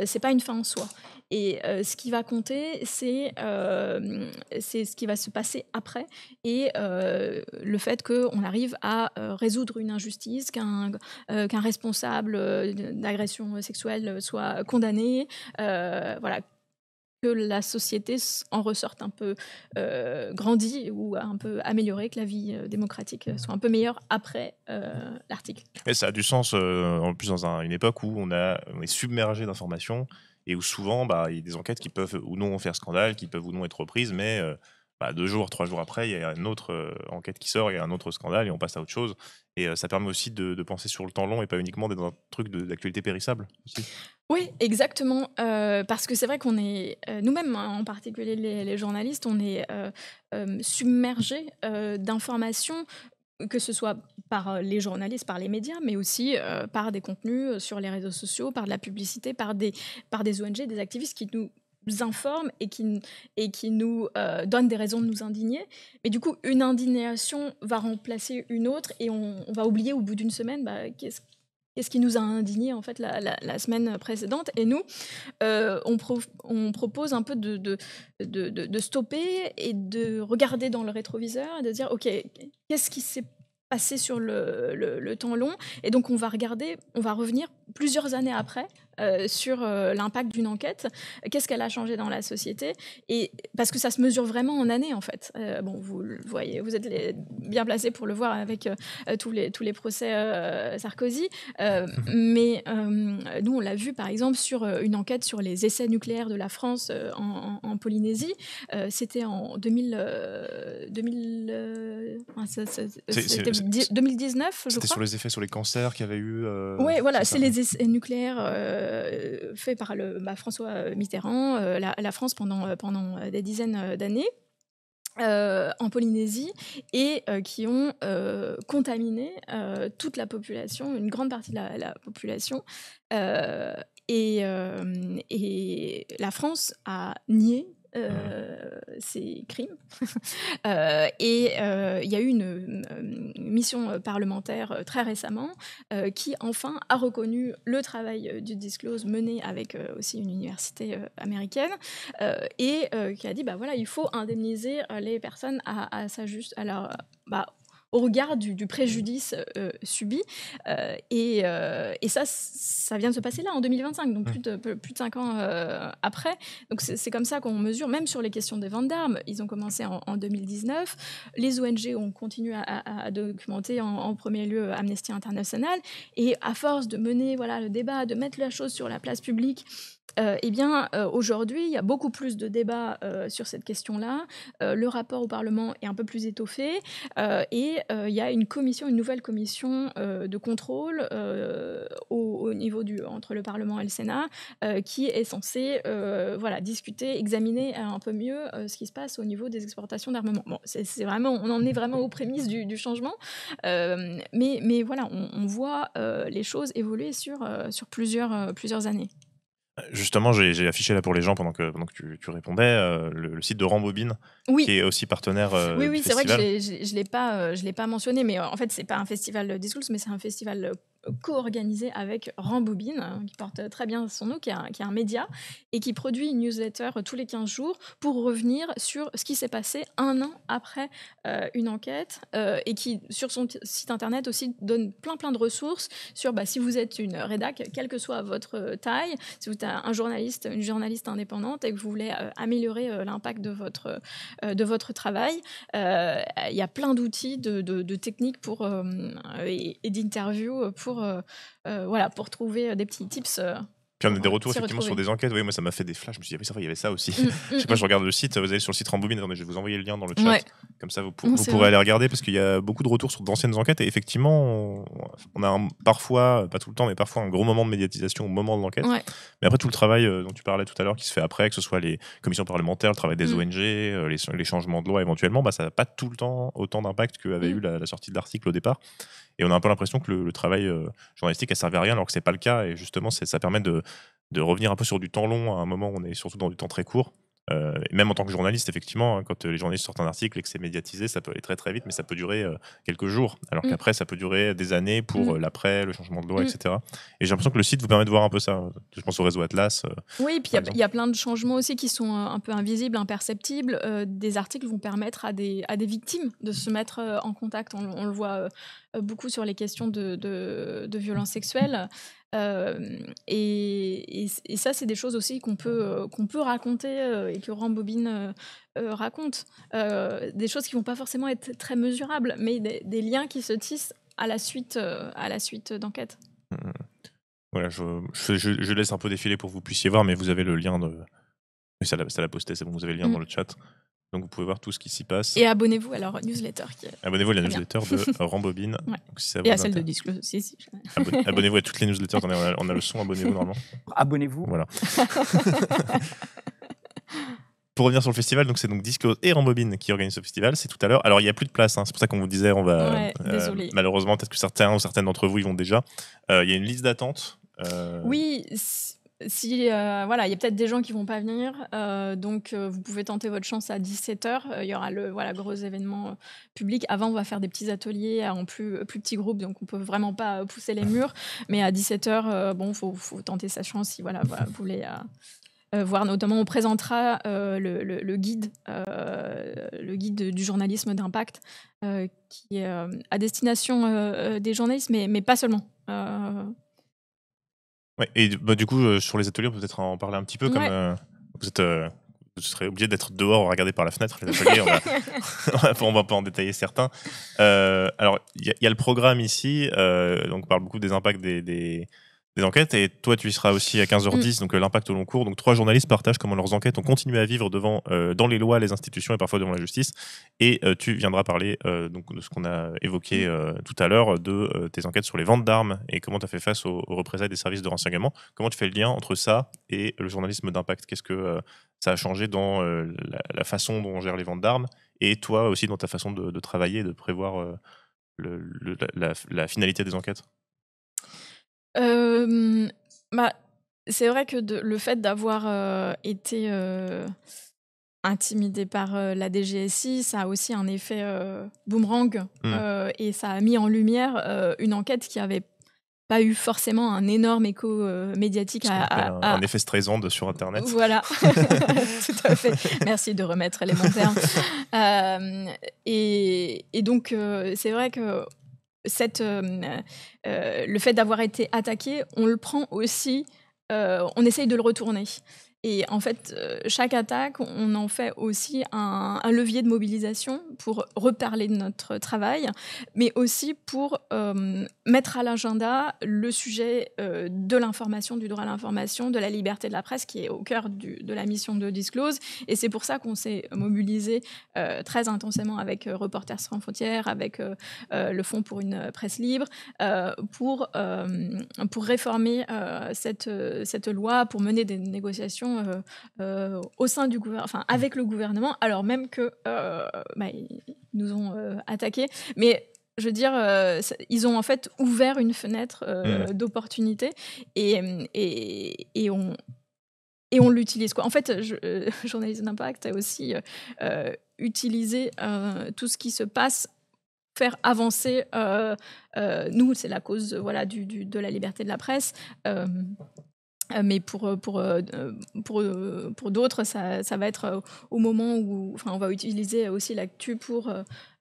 C'est pas une fin en soi. Et ce qui va compter, c'est ce qui va se passer après et le fait qu'on arrive à résoudre une injustice, qu'un responsable d'agression sexuelle soit condamné, voilà, que la société en ressorte un peu grandie ou un peu améliorée, que la vie démocratique soit un peu meilleure après l'article. Et ça a du sens, en plus dans une époque où on est submergé d'informations et où souvent, il y a des enquêtes qui peuvent ou non faire scandale, qui peuvent ou non être reprises, mais 2 jours, 3 jours après, il y a une autre enquête qui sort, il y a un autre scandale et on passe à autre chose. Et ça permet aussi de penser sur le temps long et pas uniquement d'être dans un truc d'actualité périssable aussi. Oui, exactement. Parce que c'est vrai qu'on est, nous-mêmes, hein, en particulier les journalistes, on est submergés d'informations, que ce soit par les journalistes, par les médias, mais aussi par des contenus sur les réseaux sociaux, par de la publicité, par des ONG, des activistes qui nous informent et qui nous donnent des raisons de nous indigner. Mais du coup, une indignation va remplacer une autre et on va oublier au bout d'une semaine qu'est-ce qui nous a indignés en fait la semaine précédente. Et nous, on propose un peu de stopper et de regarder dans le rétroviseur et de dire ok, qu'est-ce qui s'est passé sur le temps long. Et donc on va revenir plusieurs années après sur l'impact d'une enquête, qu'est-ce qu'elle a changé dans la société, et parce que ça se mesure vraiment en années en fait. Bon, vous le voyez, vous êtes bien placés pour le voir avec tous les procès Sarkozy, mais nous on l'a vu par exemple sur une enquête sur les essais nucléaires de la France en Polynésie. C'était en 2019, je C'était crois. sur les effets sur les cancers qu'il y avait eu. Oui, voilà, c'est les essais nucléaires faits par François Mitterrand, la France pendant des dizaines d'années. En Polynésie et qui ont contaminé toute la population, une grande partie de la population. Et la France a nié ces crimes. Et il y a eu une mission parlementaire très récemment qui enfin a reconnu le travail du Disclose mené avec aussi une université américaine et qui a dit voilà, il faut indemniser les personnes à au regard du préjudice subi. Et ça vient de se passer là, en 2025, donc plus de 5 ans après. Donc c'est comme ça qu'on mesure, même sur les questions des ventes d'armes. Ils ont commencé en 2019. Les ONG ont continué à documenter, en premier lieu Amnesty International. Et à force de mener le débat, de mettre la chose sur la place publique, aujourd'hui, il y a beaucoup plus de débats sur cette question-là. Le rapport au Parlement est un peu plus étoffé et il y a une nouvelle commission de contrôle au niveau entre le Parlement et le Sénat qui est censée discuter, examiner un peu mieux ce qui se passe au niveau des exportations d'armement. Bon, on en est vraiment aux prémices du changement, mais voilà, on voit les choses évoluer sur plusieurs années. Justement, j'ai affiché là pour les gens pendant que tu répondais le site de Rambobine, Oui. qui est aussi partenaire oui, du c'est vrai festival. que je l'ai pas mentionné, mais en fait c'est pas un festival Disclose, mais c'est un festival co-organisé avec Rambobine, qui porte très bien son nom, qui est un média, et qui produit une newsletter tous les 15 jours pour revenir sur ce qui s'est passé un an après une enquête, et qui, sur son site internet aussi, donne plein de ressources sur si vous êtes une rédac, quelle que soit votre taille, si vous êtes un journaliste, une journaliste indépendante et que vous voulez améliorer l'impact de votre travail, il y a plein d'outils, de techniques et d'interviews pour trouver des petits tips. Puis on a des retours effectivement sur des enquêtes. Oui, moi ça m'a fait des flashs. Je me suis dit, oui, ça va, il y avait ça aussi. Je sais pas, je regarde le site. Vous allez sur le site Rambobine. Attendez, je vais vous envoyer le lien dans le chat. Ouais. Comme ça, vous pourrez aller regarder parce qu'il y a beaucoup de retours sur d'anciennes enquêtes. Et effectivement, on a parfois, pas tout le temps, mais parfois un gros moment de médiatisation au moment de l'enquête. Ouais. Mais après, tout le travail dont tu parlais tout à l'heure qui se fait après, que ce soit les commissions parlementaires, le travail des ONG, les changements de loi éventuellement, ça n'a pas tout le temps autant d'impact qu'avait eu la sortie de l'article au départ. Et on a un peu l'impression que le travail journalistique a servi à rien alors que c'est pas le cas. Et justement, ça permet de revenir un peu sur du temps long à un moment où on est surtout dans du temps très court. Et même en tant que journaliste, effectivement, quand les journalistes sortent un article et que c'est médiatisé, ça peut aller très très vite, mais ça peut durer quelques jours. Alors qu'après, ça peut durer des années pour l'après, le changement de loi, etc. Et j'ai l'impression que le site vous permet de voir un peu ça. Je pense au réseau Atlas. Oui, puis il y a plein de changements aussi qui sont un peu invisibles, imperceptibles. Des articles vont permettre à des victimes de se mettre en contact. On le voit beaucoup sur les questions de violences sexuelles. Et ça, c'est des choses aussi qu'on peut raconter et que Rambobine raconte. Des choses qui vont pas forcément être très mesurables, mais des liens qui se tissent à la suite d'enquêtes. Voilà, je laisse un peu défiler pour que vous puissiez voir, mais vous avez le lien de... Ça l'a posté, c'est bon, vous avez le lien dans le chat. Donc vous pouvez voir tout ce qui s'y passe. Et abonnez-vous à leur newsletter. Abonnez-vous à la newsletter de Rambobine. Ouais. Donc, si ça et à vous celle de Disclose aussi. Abonnez-vous à toutes les newsletters. On a le son, abonnez-vous normalement. Abonnez-vous. Voilà. Pour revenir sur le festival, donc c'est donc Disclose et Rambobine qui organisent ce festival. C'est tout à l'heure. Alors il n'y a plus de place, c'est pour ça qu'on vous disait on va. Désolé. Malheureusement, peut-être que certains ou certaines d'entre vous y vont déjà. Il y a une liste d'attente. Oui. Il y a peut-être des gens qui vont pas venir, donc vous pouvez tenter votre chance à 17h. Il y aura le gros événement public. Avant, on va faire des petits ateliers en plus petits groupes, donc on peut vraiment pas pousser les murs. Mais à 17h, faut tenter sa chance si vous voulez voir. Notamment, on présentera le guide du journalisme d'impact, qui est à destination des journalistes, mais pas seulement. Ouais, et du coup, sur les ateliers, on peut peut-être en parler un petit peu. Comme vous serez obligé d'être dehors, regarder par la fenêtre les ateliers. On va pas en détailler certains. Alors, il y a le programme ici. Donc, on parle beaucoup des impacts des enquêtes. Et toi, tu y seras aussi à 15h10, donc l'impact au long cours. Donc, 3 journalistes partagent comment leurs enquêtes ont continué à vivre dans les lois, les institutions et parfois devant la justice. Et tu viendras parler donc de ce qu'on a évoqué tout à l'heure, de tes enquêtes sur les ventes d'armes et comment tu as fait face aux représailles des services de renseignement. Comment tu fais le lien entre ça et le journalisme d'impact? Qu'est-ce que ça a changé dans la façon dont on gère les ventes d'armes et toi aussi dans ta façon de travailler et de prévoir la finalité des enquêtes? C'est vrai que le fait d'avoir été intimidé par la DGSI, ça a aussi un effet boomerang, et ça a mis en lumière une enquête qui avait pas eu forcément un énorme écho médiatique. Un effet Streisand sur Internet. Voilà, tout à fait. Merci de remettre les bons termes. Et donc, c'est vrai que le fait d'avoir été attaqué, on le prend aussi, on essaye de le retourner. Et en fait, chaque attaque, on en fait aussi un levier de mobilisation pour reparler de notre travail, mais aussi pour mettre à l'agenda le sujet de l'information, du droit à l'information, de la liberté de la presse, qui est au cœur de la mission de Disclose. Et c'est pour ça qu'on s'est mobilisé très intensément avec Reporters sans frontières, avec le Fonds pour une presse libre, pour réformer cette loi, pour mener des négociations au sein du gouvernement, enfin avec le gouvernement, alors même que ils nous ont attaqués. Mais je veux dire, ils ont en fait ouvert une fenêtre d'opportunité et on l'utilise, quoi. En fait, Journalisme d'impact a aussi utilisé tout ce qui se passe faire avancer. Nous, c'est la cause voilà, de la liberté de la presse. Mais pour d'autres, ça va être au moment où on va utiliser aussi l'actu pour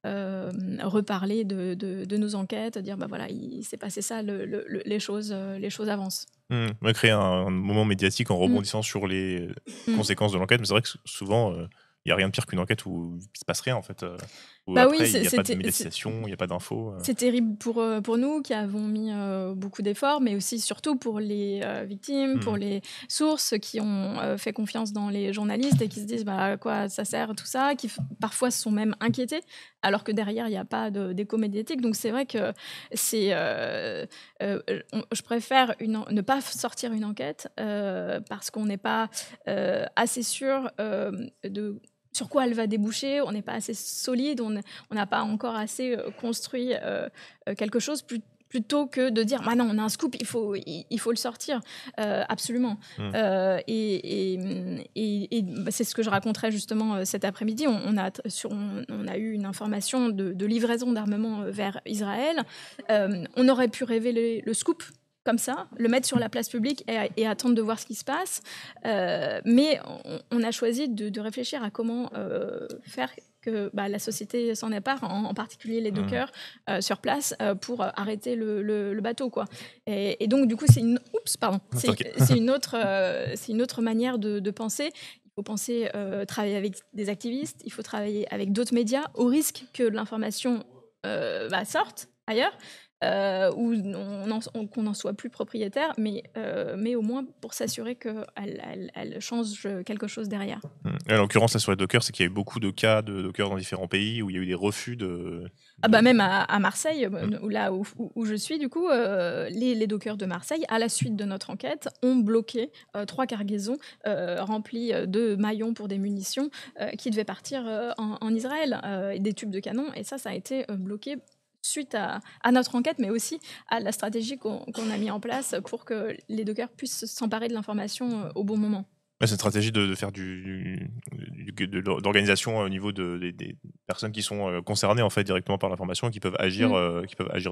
reparler de nos enquêtes, dire bah voilà, il s'est passé ça, les choses avancent. Ouais, créer un moment médiatique en Mm. rebondissant sur les conséquences de l'enquête, mais c'est vrai que souvent, il n'y a rien de pire qu'une enquête où il se passe rien en fait. Où Bah oui, après, il n'y a pas de médiatisation, il n'y a pas d'infos. c'est terrible pour nous qui avons mis beaucoup d'efforts, mais aussi surtout pour les victimes, pour les sources qui ont fait confiance dans les journalistes et qui se disent bah, à quoi ça sert tout ça, qui parfois se sont même inquiétés, alors que derrière, il n'y a pas d'écho médiatique. Donc c'est vrai que je préfère ne pas sortir une enquête parce qu'on n'est pas assez sûr sur quoi elle va déboucher, on n'est pas assez solide, on n'a pas encore assez construit quelque chose plutôt que de dire bah non, on a un scoop, il faut le sortir. Absolument. Et bah, c'est ce que je raconterai justement cet après-midi. On a eu une information de livraison d'armement vers Israël. On aurait pu révéler le scoop comme ça, le mettre sur la place publique et attendre de voir ce qui se passe. Mais on a choisi de réfléchir à comment faire que la société s'en empare, en particulier les dockers sur place, pour arrêter le bateau, quoi. Et donc, du coup, c'est une autre manière de penser. Il faut penser travailler avec des activistes, il faut travailler avec d'autres médias, au risque que l'information sorte ailleurs. Qu'on n'en soit plus propriétaire, mais au moins pour s'assurer qu'elle change quelque chose derrière. En l'occurrence, là, sur les dockers, c'est qu'il y a eu beaucoup de cas de dockers dans différents pays où il y a eu des refus de... Même à Marseille, là où je suis, du coup, les dockers de Marseille, à la suite de notre enquête, ont bloqué 3 cargaisons remplies de maillons pour des munitions qui devaient partir en Israël, des tubes de canon, et ça a été bloqué suite à notre enquête, mais aussi à la stratégie qu'on a mis en place pour que les dockers puissent s'emparer de l'information au bon moment. C'est une stratégie de faire d'organisation au niveau des personnes qui sont concernées en fait directement par l'information et qui peuvent agir,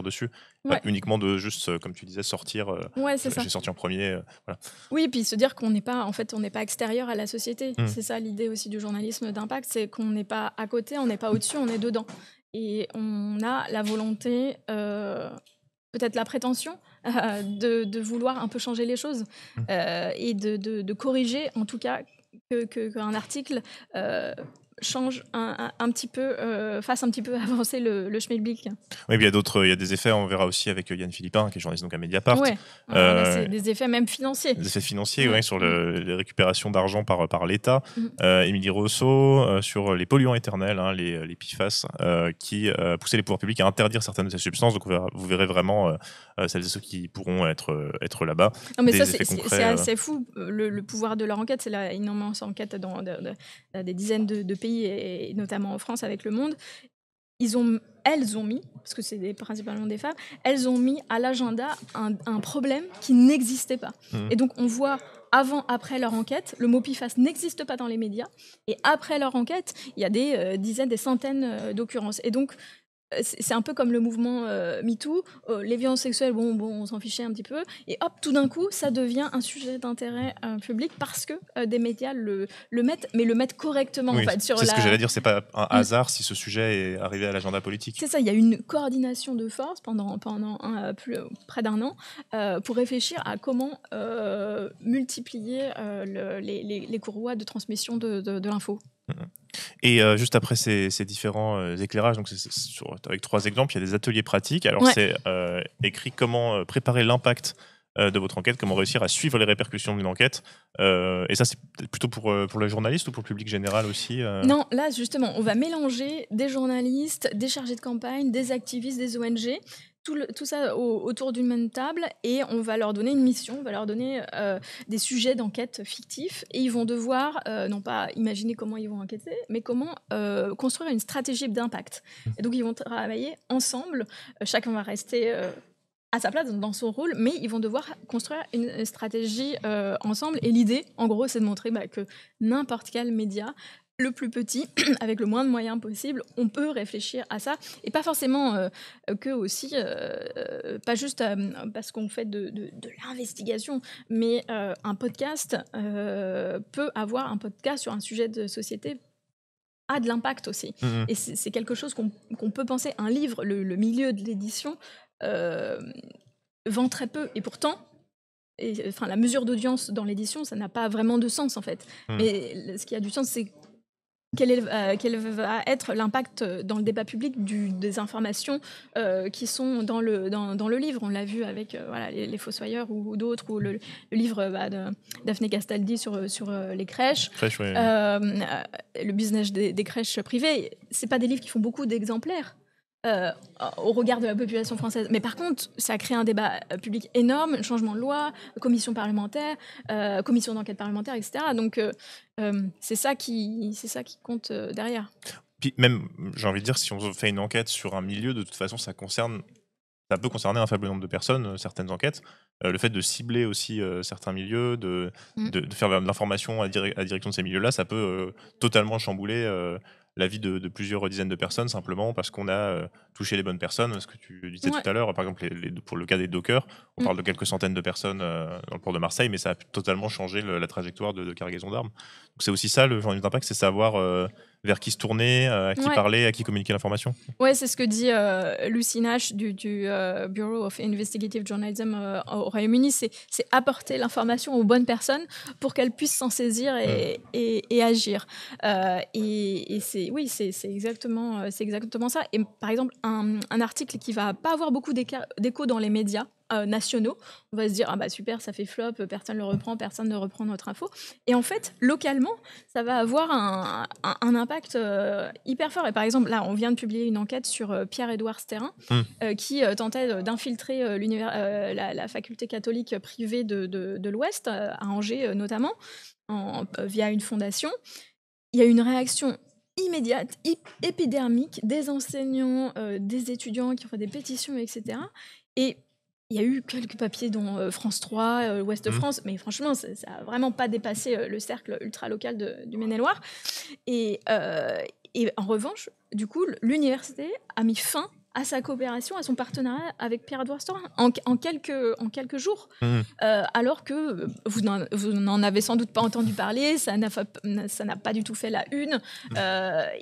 dessus. Pas uniquement de juste, comme tu disais, sortir. J'ai sorti en premier. Voilà. Oui, puis se dire qu'on n'est pas extérieur à la société. C'est ça l'idée aussi du journalisme d'impact, c'est qu'on n'est pas à côté, on n'est pas au-dessus, on est dedans. Et on a la volonté, peut-être la prétention, de vouloir un peu changer les choses et de corriger, en tout cas, qu'un article change un petit peu, fasse un petit peu avancer le schmilblick. Oui, puis il y a des effets, on verra aussi avec Yann Philippin, qui est journaliste donc à Mediapart. Ouais, c'est des effets même financiers. Des effets financiers, oui, sur les récupérations d'argent par l'État. Émilie Rousseau, sur les polluants éternels, les PFAS, qui poussaient les pouvoirs publics à interdire certaines de ces substances. Donc vous verrez vraiment celles et ceux qui pourront être là-bas. Non, mais ça, c'est assez fou. Le pouvoir de leur enquête, c'est une immense enquête dans des dizaines de pays, et notamment en France avec Le Monde. Elles ont mis, parce que c'est principalement des femmes, elles ont mis à l'agenda un problème qui n'existait pas. Et donc on voit avant, après leur enquête, le mot PFAS n'existe pas dans les médias, et après leur enquête, il y a des dizaines, des centaines d'occurrences. Et donc c'est un peu comme le mouvement MeToo, les violences sexuelles, on s'en fichait un petit peu, et hop, tout d'un coup, ça devient un sujet d'intérêt public parce que des médias le mettent, mais le mettent correctement. Oui, en fait, c'est ce que j'allais dire, c'est pas un hasard si ce sujet est arrivé à l'agenda politique. C'est ça, il y a une coordination de force pendant près d'un an pour réfléchir à comment multiplier les courroies de transmission de l'info. Et juste après ces différents éclairages, donc avec 3 exemples, il y a des ateliers pratiques. Alors c'est écrit comment préparer l'impact de votre enquête, comment réussir à suivre les répercussions d'une enquête. Et ça, c'est plutôt pour le journaliste ou pour le public général aussi Non, là justement, on va mélanger des journalistes, des chargés de campagne, des activistes, des ONG, tout ça autour d'une même table, et on va leur donner une mission, on va leur donner des sujets d'enquête fictifs, et ils vont devoir, non pas imaginer comment ils vont enquêter, mais comment construire une stratégie d'impact. Et donc ils vont travailler ensemble, chacun va rester à sa place dans son rôle, mais ils vont devoir construire une stratégie ensemble. Et l'idée, en gros, c'est de montrer que n'importe quel média, le plus petit, avec le moins de moyens possible, on peut réfléchir à ça. Et pas forcément que aussi, pas juste parce qu'on fait de l'investigation, mais un podcast un podcast sur un sujet de société a de l'impact aussi. Et c'est quelque chose qu'on peut penser. Un livre, le milieu de l'édition, vend très peu. Et pourtant, la mesure d'audience dans l'édition, ça n'a pas vraiment de sens en fait. Mais ce qui a du sens, c'est quel va être l'impact dans le débat public des informations qui sont dans le livre. On l'a vu avec les Fossoyeurs ou d'autres, ou le livre de Daphné Castaldi sur les crèches. Le business des crèches privées, c'est pas des livres qui font beaucoup d'exemplaires au regard de la population française. Mais par contre, ça a créé un débat public énorme, un changement de loi, commission parlementaire, commission d'enquête parlementaire, etc. Donc, c'est ça qui compte derrière. Puis même, j'ai envie de dire, si on fait une enquête sur un milieu, de toute façon, ça peut concerner un faible nombre de personnes, certaines enquêtes. Le fait de cibler aussi certains milieux, de faire de l'information à direction de ces milieux-là, ça peut totalement chambouler la vie de plusieurs dizaines de personnes, simplement parce qu'on a touché les bonnes personnes. Ce que tu disais tout à l'heure, par exemple, pour le cas des dockers, on parle de quelques centaines de personnes dans le port de Marseille, mais ça a totalement changé la trajectoire de cargaison d'armes. Donc c'est aussi ça, le journalisme d'impact, c'est savoir vers qui se tourner, à qui parler, à qui communiquer l'information. Ouais, c'est ce que dit Lucy Nash du Bureau of Investigative Journalism au Royaume-Uni, c'est apporter l'information aux bonnes personnes pour qu'elles puissent s'en saisir et agir. Et c'est exactement ça. Et par exemple, un article qui va pas avoir beaucoup d'écho dans les médias nationaux, on va se dire super, ça fait flop, personne le reprend, personne ne reprend notre info. Et en fait, localement, ça va avoir un impact hyper fort. Et par exemple, là, on vient de publier une enquête sur Pierre-Édouard Sterrin, qui tentait d'infiltrer la faculté catholique privée de l'Ouest, à Angers notamment, via une fondation. Il y a une réaction immédiate, épidermique, des enseignants, des étudiants qui ont fait des pétitions, etc. Et il y a eu quelques papiers dont France 3, Ouest de France, mais franchement, ça n'a vraiment pas dépassé le cercle ultra-local du Maine-et-Loire. Et en revanche, du coup, l'université a mis fin à sa coopération, à son partenariat avec Pierre-Édouard Sterrin en quelques jours. Alors que vous n'en avez sans doute pas entendu parler, ça n'a pas du tout fait la une.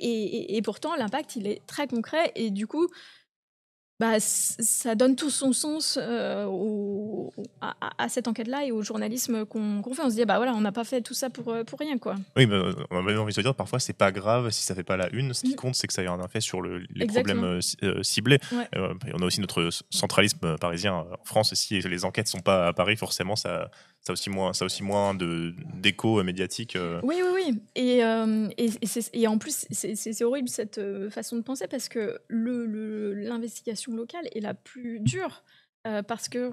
Et pourtant, l'impact, il est très concret. Et du coup, ça donne tout son sens à cette enquête-là et au journalisme qu'on fait. On se dit, on n'a pas fait tout ça pour rien, quoi. Oui, on a même envie de se dire, parfois, c'est pas grave si ça fait pas la une. Ce qui compte, c'est que ça ait un effet sur les problèmes ciblés. On a aussi notre centralisme parisien en France. Si les enquêtes sont pas à Paris, forcément, ça a aussi moins d'écho médiatique. Oui. Et en plus, c'est horrible cette façon de penser, parce que l'investigation locale est la plus dure. Parce que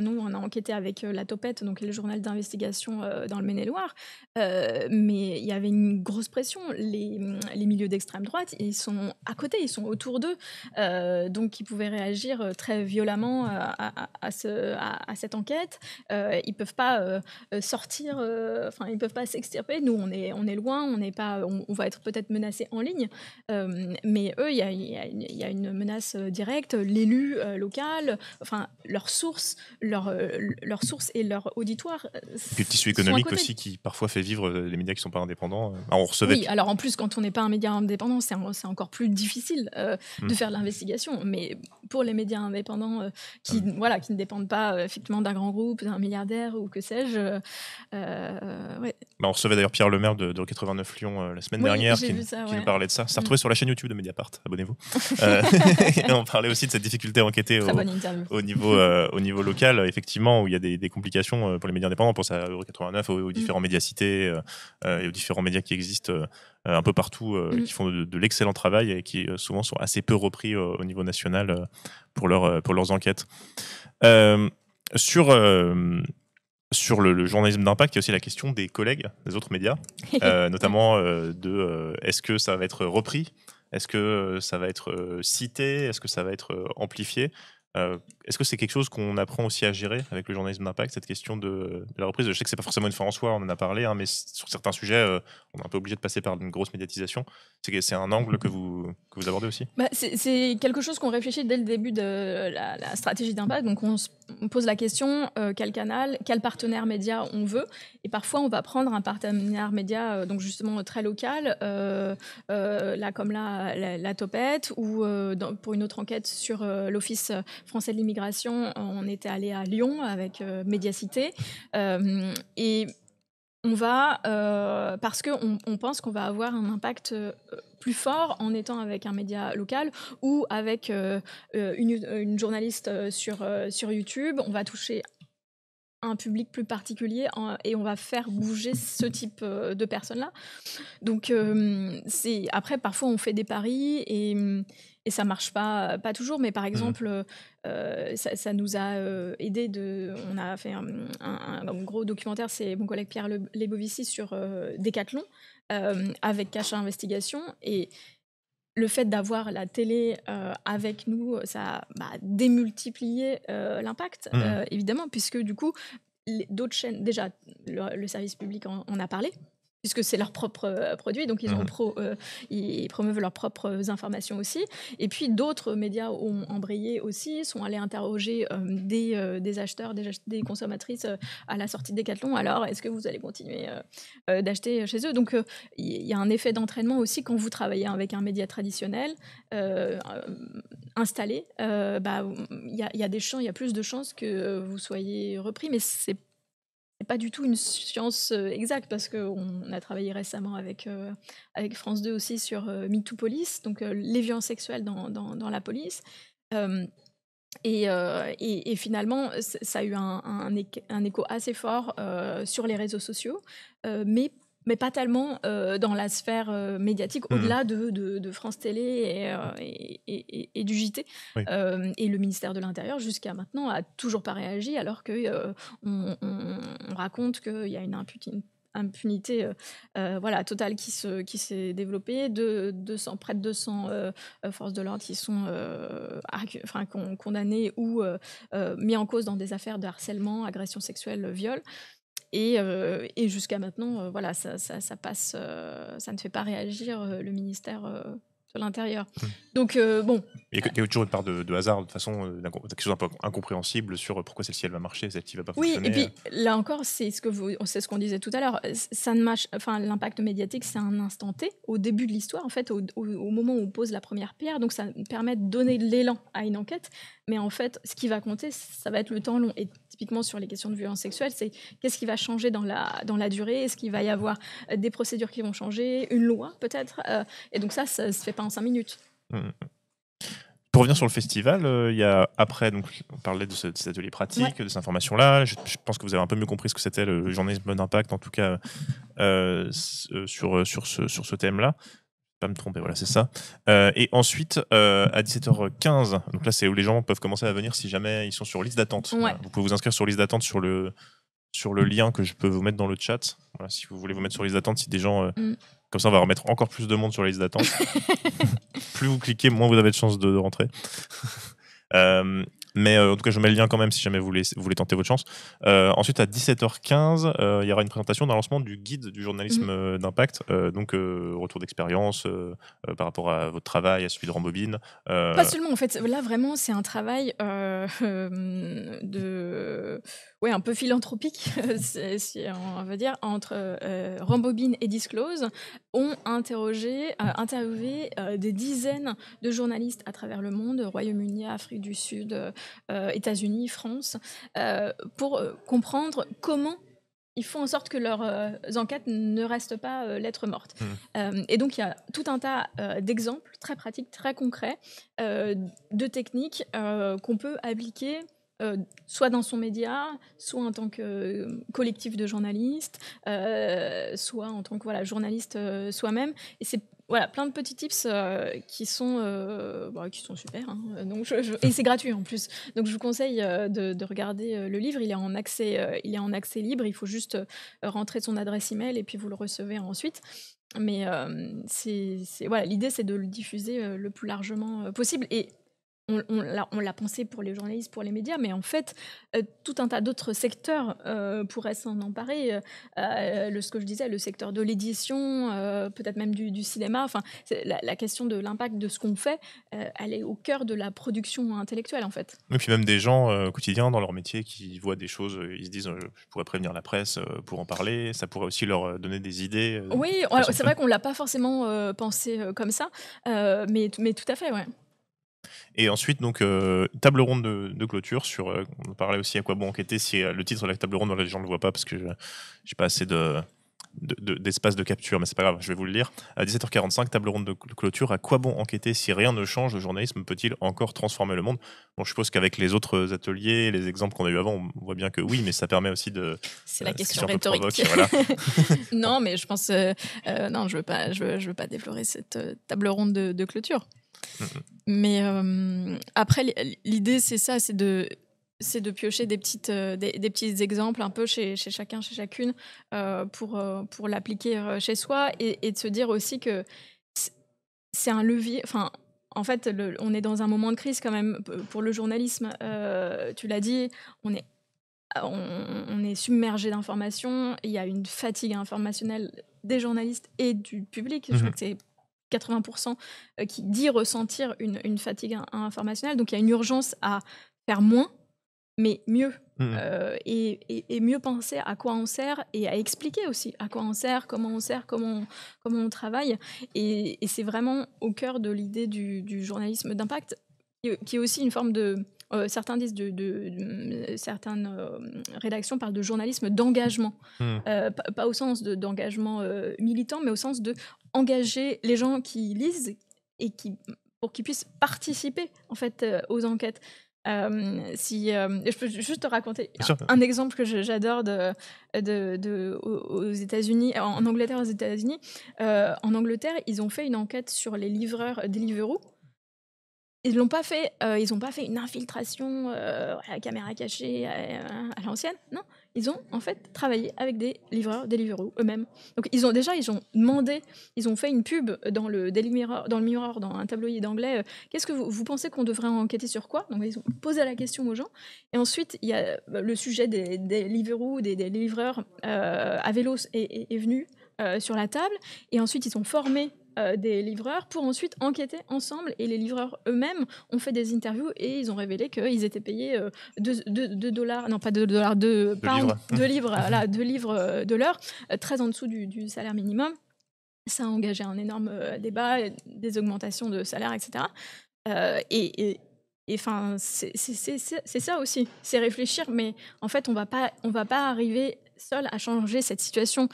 nous, on a enquêté avec La Topette, donc le journal d'investigation dans le Maine-et-Loire, mais il y avait une grosse pression. Les milieux d'extrême droite, ils sont à côté, ils sont autour d'eux, donc ils pouvaient réagir très violemment à cette enquête. Ils peuvent pas sortir, ils peuvent pas s'extirper. Nous, on est loin, on va être peut-être menacés en ligne, mais eux, il y a une menace directe. L'élu local, leurs sources et leur auditoire. Puis le tissu économique aussi, qui parfois fait vivre les médias qui ne sont pas indépendants. On recevait... Oui, alors en plus, quand on n'est pas un média indépendant, c'est encore plus difficile de faire de l'investigation. Mais pour les médias indépendants qui ne dépendent pas effectivement d'un grand groupe, d'un milliardaire ou que sais-je. On recevait d'ailleurs Pierre Lemaire de 89 Lyon la semaine dernière qui nous parlait de ça. C'est retrouvé sur la chaîne YouTube de Mediapart, abonnez-vous. Et on parlait aussi de cette difficulté à enquêter au niveau local, effectivement, où il y a des complications pour les médias indépendants. On pense à Euro 89, aux différents médiacités et aux différents médias qui existent un peu partout, qui font de l'excellent travail et qui souvent sont assez peu repris au niveau national pour leurs enquêtes. Sur le journalisme d'impact, il y a aussi la question des collègues des autres médias, notamment est-ce que ça va être repris ? Est-ce que ça va être cité ? Est-ce que ça va être amplifié ? Est-ce que c'est quelque chose qu'on apprend aussi à gérer avec le journalisme d'impact, cette question de la reprise? Je sais que c'est pas forcément une fin en soi, on en a parlé, hein, mais sur certains sujets, on est un peu obligé de passer par une grosse médiatisation. C'est un angle que vous abordez aussi? Bah, c'est quelque chose qu'on réfléchit dès le début de la stratégie d'impact. Donc, on pose la question quel canal, quel partenaire média on veut. Et parfois, on va prendre un partenaire média donc justement très local, là comme là, la Topette, ou pour une autre enquête sur l'Office français de l'immigration, on était allé à Lyon avec Médiacité. Et on va, parce qu'on pense qu'on va avoir un impact plus fort en étant avec un média local ou avec une journaliste sur YouTube. On va toucher un public plus particulier et on va faire bouger ce type de personnes-là. Donc, après, parfois, on fait des paris et ça marche pas toujours. Mais par exemple, ça nous a aidé on a fait un gros documentaire, c'est mon collègue Pierre Lebovici sur Decathlon avec Cacha Investigation. Et le fait d'avoir la télé avec nous, ça a démultiplié l'impact, évidemment, puisque du coup, d'autres chaînes, déjà, le service public en a parlé, puisque c'est leur propre produit, donc ils promeuvent leurs propres informations aussi. Et puis d'autres médias ont embrayé aussi, sont allés interroger des acheteurs, des consommatrices à la sortie de Decathlon. Alors, est-ce que vous allez continuer d'acheter chez eux? Donc, il y a un effet d'entraînement aussi quand vous travaillez avec un média traditionnel installé. Il y a des chances, il y a plus de chances que vous soyez repris, mais c'est pas du tout une science exacte, parce qu'on a travaillé récemment avec France 2 aussi sur MeToo Police, donc les violences sexuelles dans la police. Et finalement, ça a eu un écho assez fort sur les réseaux sociaux, mais pas tellement dans la sphère médiatique, au-delà de France Télé et du JT. Oui. Et le ministère de l'Intérieur, jusqu'à maintenant, a toujours pas réagi, alors que on raconte qu'il y a une impunité voilà, totale qui s'est développée, près de 200 forces de l'ordre qui sont condamnées ou mis en cause dans des affaires de harcèlement, agression sexuelle, viol. Et jusqu'à maintenant, voilà, ça passe, ça ne fait pas réagir le ministère de l'Intérieur. Donc, bon. Il y a toujours une part de hasard, de toute façon, quelque chose un peu incompréhensible sur pourquoi celle-ci elle va marcher, celle-ci va pas Oui, fonctionner. et puis là encore, c'est ce qu'on disait tout à l'heure. Ça ne marche, enfin, l'impact médiatique, c'est un instant T, au début de l'histoire, en fait, au moment où on pose la première pierre. Donc, ça permet de donner de l'élan à une enquête. Mais en fait, ce qui va compter, ça va être le temps long. Et typiquement sur les questions de violence sexuelle, c'est qu'est-ce qui va changer dans la durée? Est-ce qu'il va y avoir des procédures qui vont changer, une loi peut-être? Et donc ça se fait pas en 5 minutes. Pour revenir sur le festival, il y a après, donc on parlait de cet atelier pratique, de cette information-là. Je pense que vous avez un peu mieux compris ce que c'était le journalisme d'impact, en tout cas sur ce thème-là. Pas me tromper, voilà, c'est ça. Et ensuite, à 17h15, donc là c'est où les gens peuvent commencer à venir si jamais ils sont sur liste d'attente. Ouais. Voilà, vous pouvez vous inscrire sur liste d'attente sur le lien que je peux vous mettre dans le chat. Voilà, si vous voulez vous mettre sur liste d'attente, si des gens... Comme ça, on va remettre encore plus de monde sur la liste d'attente. Plus vous cliquez, moins vous avez de chances de rentrer. Mais en tout cas, je mets le lien quand même si jamais vous voulez tenter votre chance. Ensuite, à 17h15, il y aura une présentation d'un lancement du guide du journalisme d'impact. Donc, retour d'expérience par rapport à votre travail, à celui de Rambobine. Pas seulement, en fait. Là, vraiment, c'est un travail un peu philanthropique, si on veut dire, entre Rambobine et Disclose, ont interviewé des dizaines de journalistes à travers le monde, Royaume-Uni, Afrique du Sud, États-Unis, France, pour comprendre comment ils font en sorte que leurs enquêtes ne restent pas lettres mortes. Et donc, il y a tout un tas d'exemples très pratiques, très concrets, de techniques qu'on peut appliquer soit dans son média, soit en tant que collectif de journalistes, soit en tant que journaliste soi-même. Et c'est plein de petits tips qui sont super. Hein. Donc et c'est gratuit en plus. Donc je vous conseille de regarder le livre. Il est en accès libre. Il faut juste rentrer son adresse email et puis vous le recevez ensuite. Mais l'idée, c'est de le diffuser le plus largement possible. Et on l'a pensé pour les journalistes, pour les médias, mais en fait, tout un tas d'autres secteurs pourraient s'en emparer. Ce que je disais, le secteur de l'édition, peut-être même du cinéma. Enfin, la question de l'impact de ce qu'on fait, elle est au cœur de la production intellectuelle, en fait. Et puis même des gens au quotidien dans leur métier qui voient des choses, ils se disent je pourrais prévenir la presse pour en parler, ça pourrait aussi leur donner des idées. Oui, c'est vrai qu'on l'a pas forcément pensé comme ça, mais tout à fait, ouais. Et ensuite, donc, table ronde de clôture sur. On parlait aussi à quoi bon enquêter si le titre de la table ronde, les gens ne le voient pas parce que j'ai pas assez d'espace de capture, mais c'est pas grave, je vais vous le lire. À 17h45, table ronde de clôture. À quoi bon enquêter si rien ne change? Le journalisme peut-il encore transformer le monde? Bon, je suppose qu'avec les autres ateliers, les exemples qu'on a eu avant, on voit bien que oui, mais ça permet aussi de. C'est la question rhétorique. Voilà. Non, mais je pense. Non, je veux pas déflorer cette table ronde de clôture. Mais après, l'idée, c'est ça, c'est de piocher des petits exemples un peu chez chacun, chez chacune, pour l'appliquer chez soi et de se dire aussi que c'est un levier. Enfin, en fait, on est dans un moment de crise quand même pour le journalisme. Tu l'as dit, on est submergé d'informations. Il y a une fatigue informationnelle des journalistes et du public. Je crois que c'est 80% qui dit ressentir une fatigue informationnelle. Donc, il y a une urgence à faire moins, mais mieux. Et mieux penser à quoi on sert et à expliquer aussi à quoi on sert, comment on travaille. Et c'est vraiment au cœur de l'idée du journalisme d'impact, qui est aussi une forme de... certains disent certaines rédactions parlent de journalisme d'engagement, pas au sens d'engagement militant, mais au sens de engager les gens qui lisent et pour qu'ils puissent participer en fait aux enquêtes. Je peux juste te raconter un exemple que j'adore aux États-Unis, en Angleterre, aux États-Unis. En Angleterre, ils ont fait une enquête sur les livreurs Deliveroo. Ils n'ont pas fait une infiltration à la caméra cachée à l'ancienne, non. Ils ont en fait travaillé avec des livreurs Deliveroo eux-mêmes. Donc ils ont demandé, ils ont fait une pub dans le Daily Mirror, dans un tabloïd anglais. Qu'est-ce que vous pensez qu'on devrait enquêter sur quoi? Donc ils ont posé la question aux gens. Et ensuite il y a le sujet des Deliveroo, des livreurs à vélo est venu sur la table. Et ensuite ils ont formé des livreurs pour ensuite enquêter ensemble, et les livreurs eux-mêmes ont fait des interviews et ils ont révélé qu'ils étaient payés $2, non pas $2, $2 livres de l'heure, très en dessous du salaire minimum. Ça a engagé un énorme débat, des augmentations de salaire, etc. Et enfin, c'est ça aussi, c'est réfléchir, mais en fait on va pas arriver seul à changer cette situation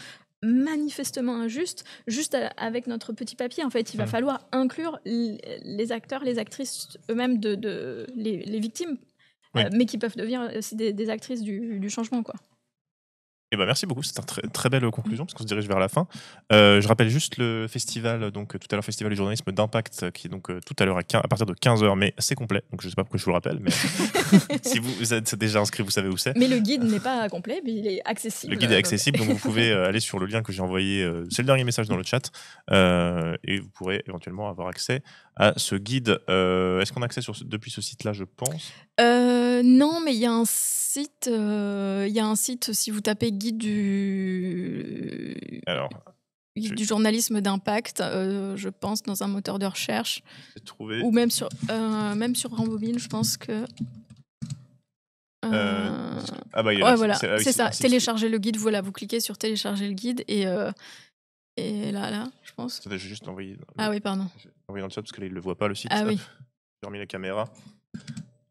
manifestement injuste, juste avec notre petit papier. En fait, il va falloir inclure les acteurs, les actrices eux-mêmes, les victimes, mais qui peuvent devenir aussi des actrices du changement, quoi. Eh ben merci beaucoup, c'est une très belle conclusion parce qu'on se dirige vers la fin. Je rappelle juste le festival, donc tout à l'heure, Festival du journalisme d'impact, qui est donc tout à l'heure à partir de 15h, mais c'est complet, donc je ne sais pas pourquoi je vous le rappelle, mais si vous êtes déjà inscrit, vous savez où c'est. Mais le guide n'est pas complet, mais il est accessible. Le guide est accessible, donc vous pouvez aller sur le lien que j'ai envoyé, c'est le dernier message dans le chat, et vous pourrez éventuellement avoir accès à ce guide. Est-ce qu'on a accès depuis ce site-là, je pense? Non, mais il y a un site, si vous tapez guide du journalisme d'impact, je pense, dans un moteur de recherche, ou même sur Rambobile, je pense que... voilà, c'est ça, télécharger le guide, voilà, vous cliquez sur télécharger le guide, et là, je pense... Je vais juste l'envoyer. Oui, pardon. Je vais l'envoyer dans le chat parce qu'il ne le voit pas, le site. Oui. J'ai remis la caméra.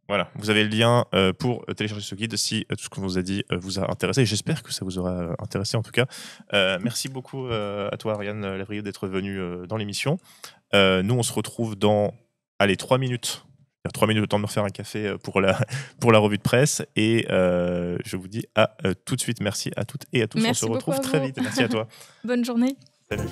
Voilà, vous avez le lien pour télécharger ce guide si tout ce qu'on vous a dit vous a intéressé. J'espère que ça vous aura intéressé en tout cas. Merci beaucoup à toi, Ariane Lavrieux, d'être venue dans l'émission. Nous, on se retrouve dans 3 minutes. 3 minutes, le temps de me refaire un café pour la revue de presse. Et je vous dis à tout de suite. Merci à toutes et à tous. Merci, on se retrouve très vite. Merci à toi. Bonne journée. Salut.